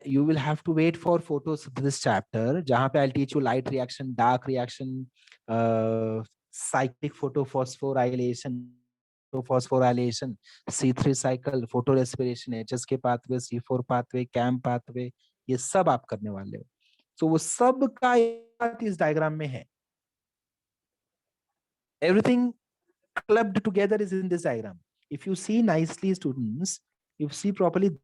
You will have to wait for photos of this chapter. जहाँ पे I'll teach you light reaction, dark reaction, cyclic photophosphorylation, C3 cycle, photorespiration, HSK pathway, C4 pathway, CAM pathway, ये सब आप करने वाले हो. So वो सब का इस diagram में है. Everything clubbed together is in this diagram. If you see nicely, students, if you see properly,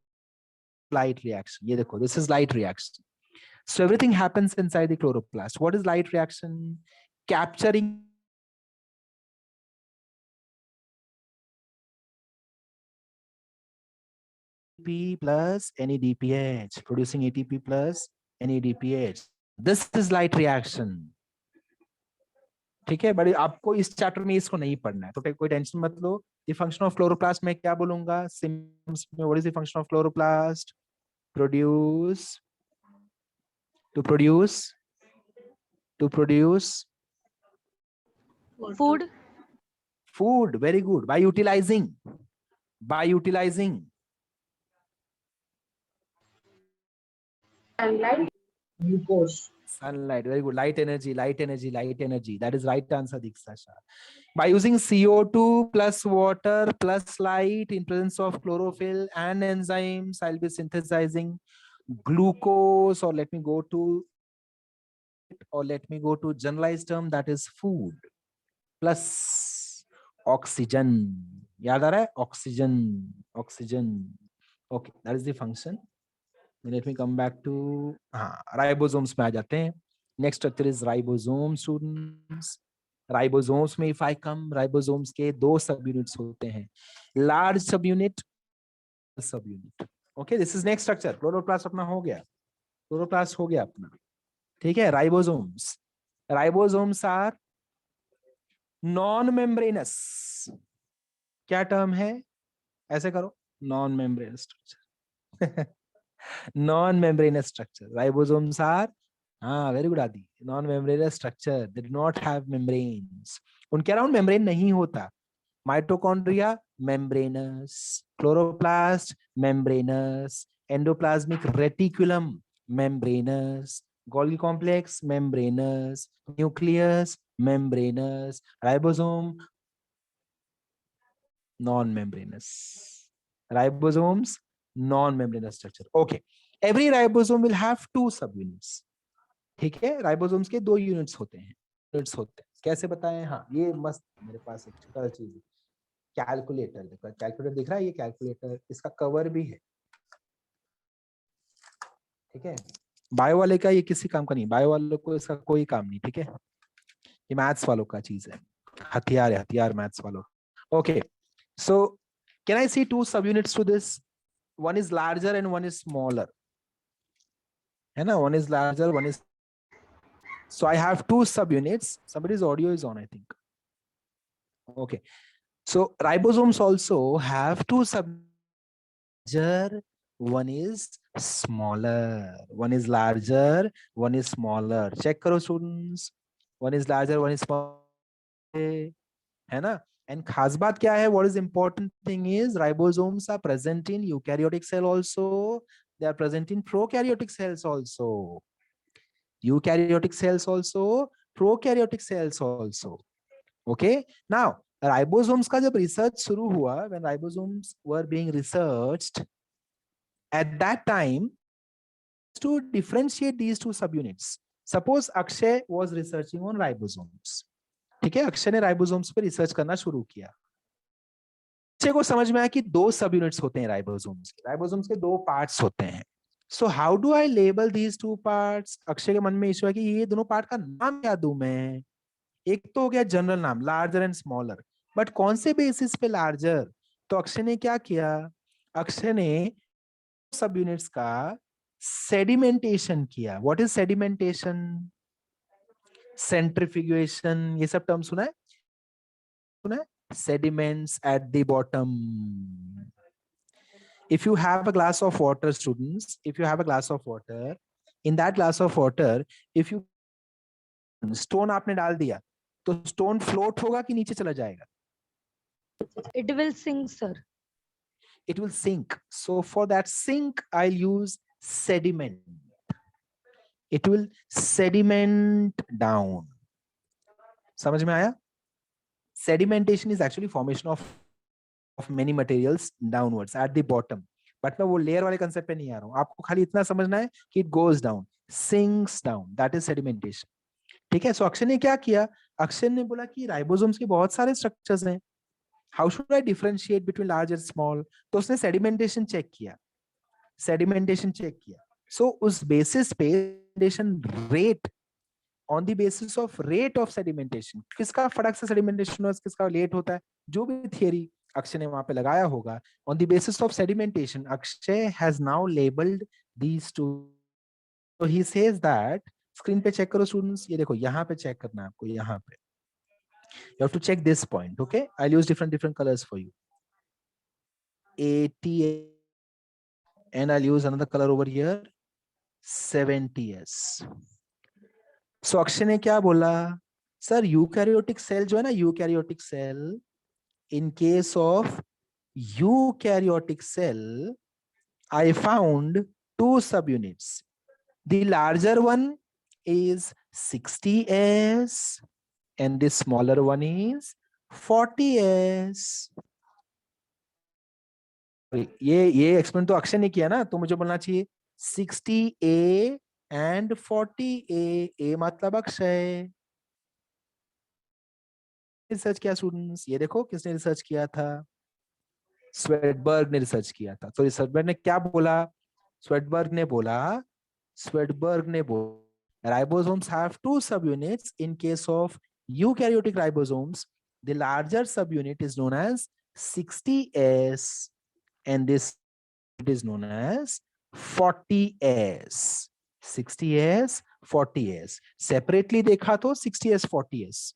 light reaction. ये देखो, this is light reaction. So everything happens inside the chloroplast. What is light reaction? Capturing ATP plus NADPH, producing ATP plus NADPH. This is light reaction. ठीक है, but आपको इस chapter में इसको नहीं पढ़ना है, तो कोई टेंशन मत लो. द फंक्शन ऑफ क्लोरोप्लास्ट में क्या बोलूंगा? सिम्स में what is the function of chloroplast? Produce to produce Food. food. Very good. By utilizing Glucose. sunlight. Very good. Light energy. That is right answer, Diksha. By using CO2 plus water plus light in presence of chlorophyll and enzymes, I'll be synthesizing glucose, or let me go to generalized term, that is food, plus oxygen. याद आ रहा है? Oxygen. Okay, that is the function. Let me come back to ribosomes में आ जाते हैं. Next structure is ribosome, students. Ribosomes में if I come, ribosomes के दो subunits होते हैं. Large subunit. Okay, this is next structure. Chloroplast अपना हो गया. Chloroplast हो गया अपना. ठीक है, ribosomes. Ribosomes are non-membranous. क्या term है? ऐसे करो. Non-membranous structure. Non-membranous structure. Ribosomes are very good, Adi. Non-membranous structure. They do not have membranes. उनके अराउंड membrane नहीं होता. Mitochondria membranous, chloroplast membranous, endoplasmic reticulum membranous, Golgi complex, membranous. Nucleus, membranous. Ribosome, non-membranous. Ribosomes, non-membranous structure. Okay. Every ribosome will have 2 subunits. ठीक है, ribosomes के 2 units होते हैं. कैसे बताएं? हाँ, ये मस्त मेरे पास एक छोटा सा चीज है, कैलकुलेटर. देखो कैलकुलेटर दिख रहा है, ये कैलकुलेटर, इसका कवर भी है. ठीक है, बायो वाले का ये किसी काम का नहीं, बायो वालों को इसका कोई काम नहीं. ठीक है, ये मैथ्स वालों का चीज है, हथियार है, हथियार मैथ्स वालों. Okay, so can I see 2 sub units to this? One is larger and one is smaller, है ना? One is larger, one is. So I have 2 subunits. Somebody's audio is on, I think. Okay. So ribosomes also have 2 larger. One is smaller. One is larger. One is smaller. Check karo students. One is larger. One is smaller. है ना? And खास बात क्या है? What is important thing is ribosomes are present in eukaryotic cell also. They are present in prokaryotic cells also. Eukaryotic cells also, prokaryotic cells also. Okay, now ribosomes का जब research शुरू हुआ, when ribosomes were being researched, at that time to differentiate these 2 subunits. Suppose Akshay was researching on ribosomes. ठीक है, अक्षय ने ribosomes पे research करना शुरू किया. अक्षय को समझ में आया कि 2 subunits होते हैं ribosomes के. ribosomes के 2 parts होते हैं. So how do I label these 2 parts? Akshay के मन में इशू है कि ये दोनों पार्ट का नाम क्या दूं मैं? एक तो हो गया जनरल नाम, लार्जर एंड स्मॉलर, बट कौन से बेसिस पे लार्जर? तो अक्षय ने क्या किया? अक्षय ने सब यूनिट्स का सेडिमेंटेशन किया. What is sedimentation? सेंट्रीफ्यूगेशन, ये सब टर्म सुना है? Sediments at the bottom. If you have a glass of water, students, if you have a glass of water, in that glass of water, if you stone आपने डाल दिया, तो stone float होगा कि नीचे चला जाएगा? It will sink, sir. It will sink. So for that sink, I'll use sediment. It will sediment down. समझ में आया? Sedimentation is actually formation of many materials downwards at the bottom. But मैं वो layer वाले concept पे नहीं आ रहा हूँ. आपको खाली इतना समझना है कि it goes down, sinks down. That is sedimentation. ठीक है? So अक्षय ने क्या किया? अक्षय ने बोला कि ribosomes के बहुत सारे structures हैं. How should I differentiate between large and small? तो उसने sedimentation check किया. So उस basis पे sedimentation rate, on the basis of rate of sedimentation, किसका फटक से sedimentation हो, किसका लेट होता है, जो भी थियरी अक्षय ने वहां पे लगाया होगा, on the basis of sedimentation, Akshay has now labeled these 2. So he says that, screen पे check करो students, ये देखो यहाँ पे check करना है आपको, यहाँ पे. You have to check this point, okay? I'll use different colors for you. 80, and I'll use another color over here, 70s. So Akshay ने क्या बोला? सर यूकैरियोटिक सेल जो है ना, eukaryotic cell, in case of eukaryotic cell, I found 2 subunits. The larger one is 60s and the smaller one is 40s. ये experiment तो अक्षय ने किया ना, तो मुझे बोलना चाहिए 60A and 40A. A मतलब अक्षय. रिसर्च किया स्टूडेंट्स, ये देखो किसने रिसर्च किया था? स्वेडबर्ग ने रिसर्च किया था. तो स्वेडबर्ग ने क्या बोला? स्वेडबर्ग ने बोला ribosomes have 2 subunits. In case of eukaryotic ribosomes, the larger subunit is known as 60S and this is known as 40S. 60S, 40S. Separately देखा तो 60S, 40S.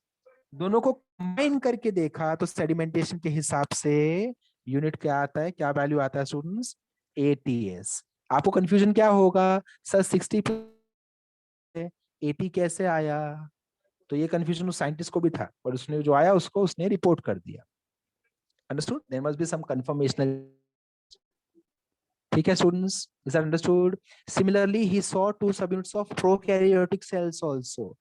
दोनों को कंबाइन करके देखा तो सेडिमेंटेशन के हिसाब से यूनिट क्या आता है, क्या वैल्यू आता है स्टूडेंट्स? 80s. आपको कंफ्यूजन क्या होगा? सर 60 80 कैसे आया? तो ये कंफ्यूजन उस साइंटिस्ट को भी था, पर उसने जो आया उसको उसने रिपोर्ट कर दिया. Understood? There must be some conformational. ठीक है students, is that understood? Similarly he saw two subunits of prokaryotic cells also.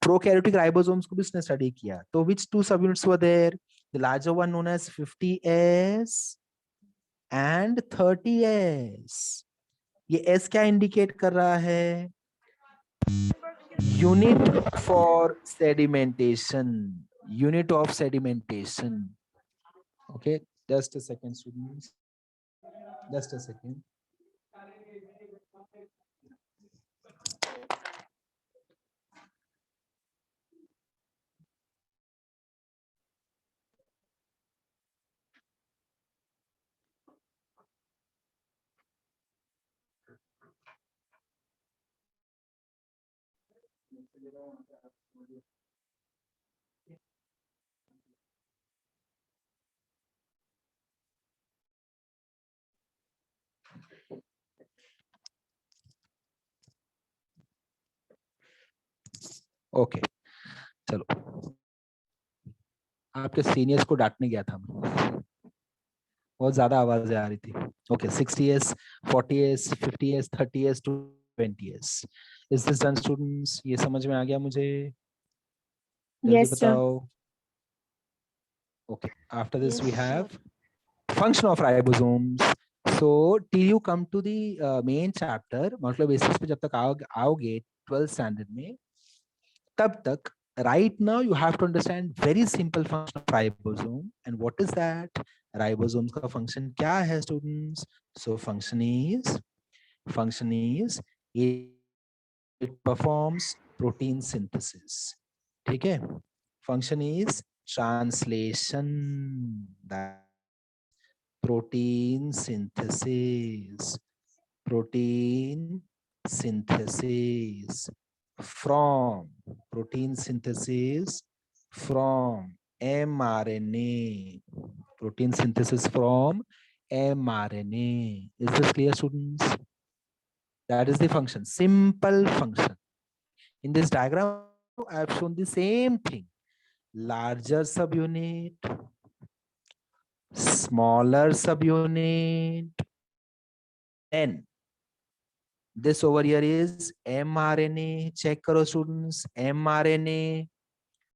Prokaryotic ribosomes को भी उसने study किया. तो which two subunits were there? The larger one known as 50S and 30S. ये S क्या indicate कर रहा है? Unit for sedimentation. Unit of sedimentation. Okay, just a second students. Just a second. Okay चलो, आपके seniors को डांटने गया था मैं, बहुत ज्यादा आवाजें आ रही थी. Okay 60s 40s 50s 30s to 20s. Is this done students? ये समझ में आ गया मुझे? जल्दी Yes, sir. बताओ. Okay after this Yes, we sir. Have function of ribosomes. So till you come to the main chapter, मतलब basis पे जब तक आओगे 12th standard में, तब तक right now you have to understand very simple function of ribosome. And what is that? Ribosomes का function क्या है students? So function is it performs protein synthesis. ठीक है? Function is translation. That protein synthesis from mRNA. Protein synthesis from mRNA. Is this clear, students? That is the function, simple function. In this diagram, I have shown the same thing. Larger subunit, smaller subunit, and this over here is mRNA. Check karo students, mRNA.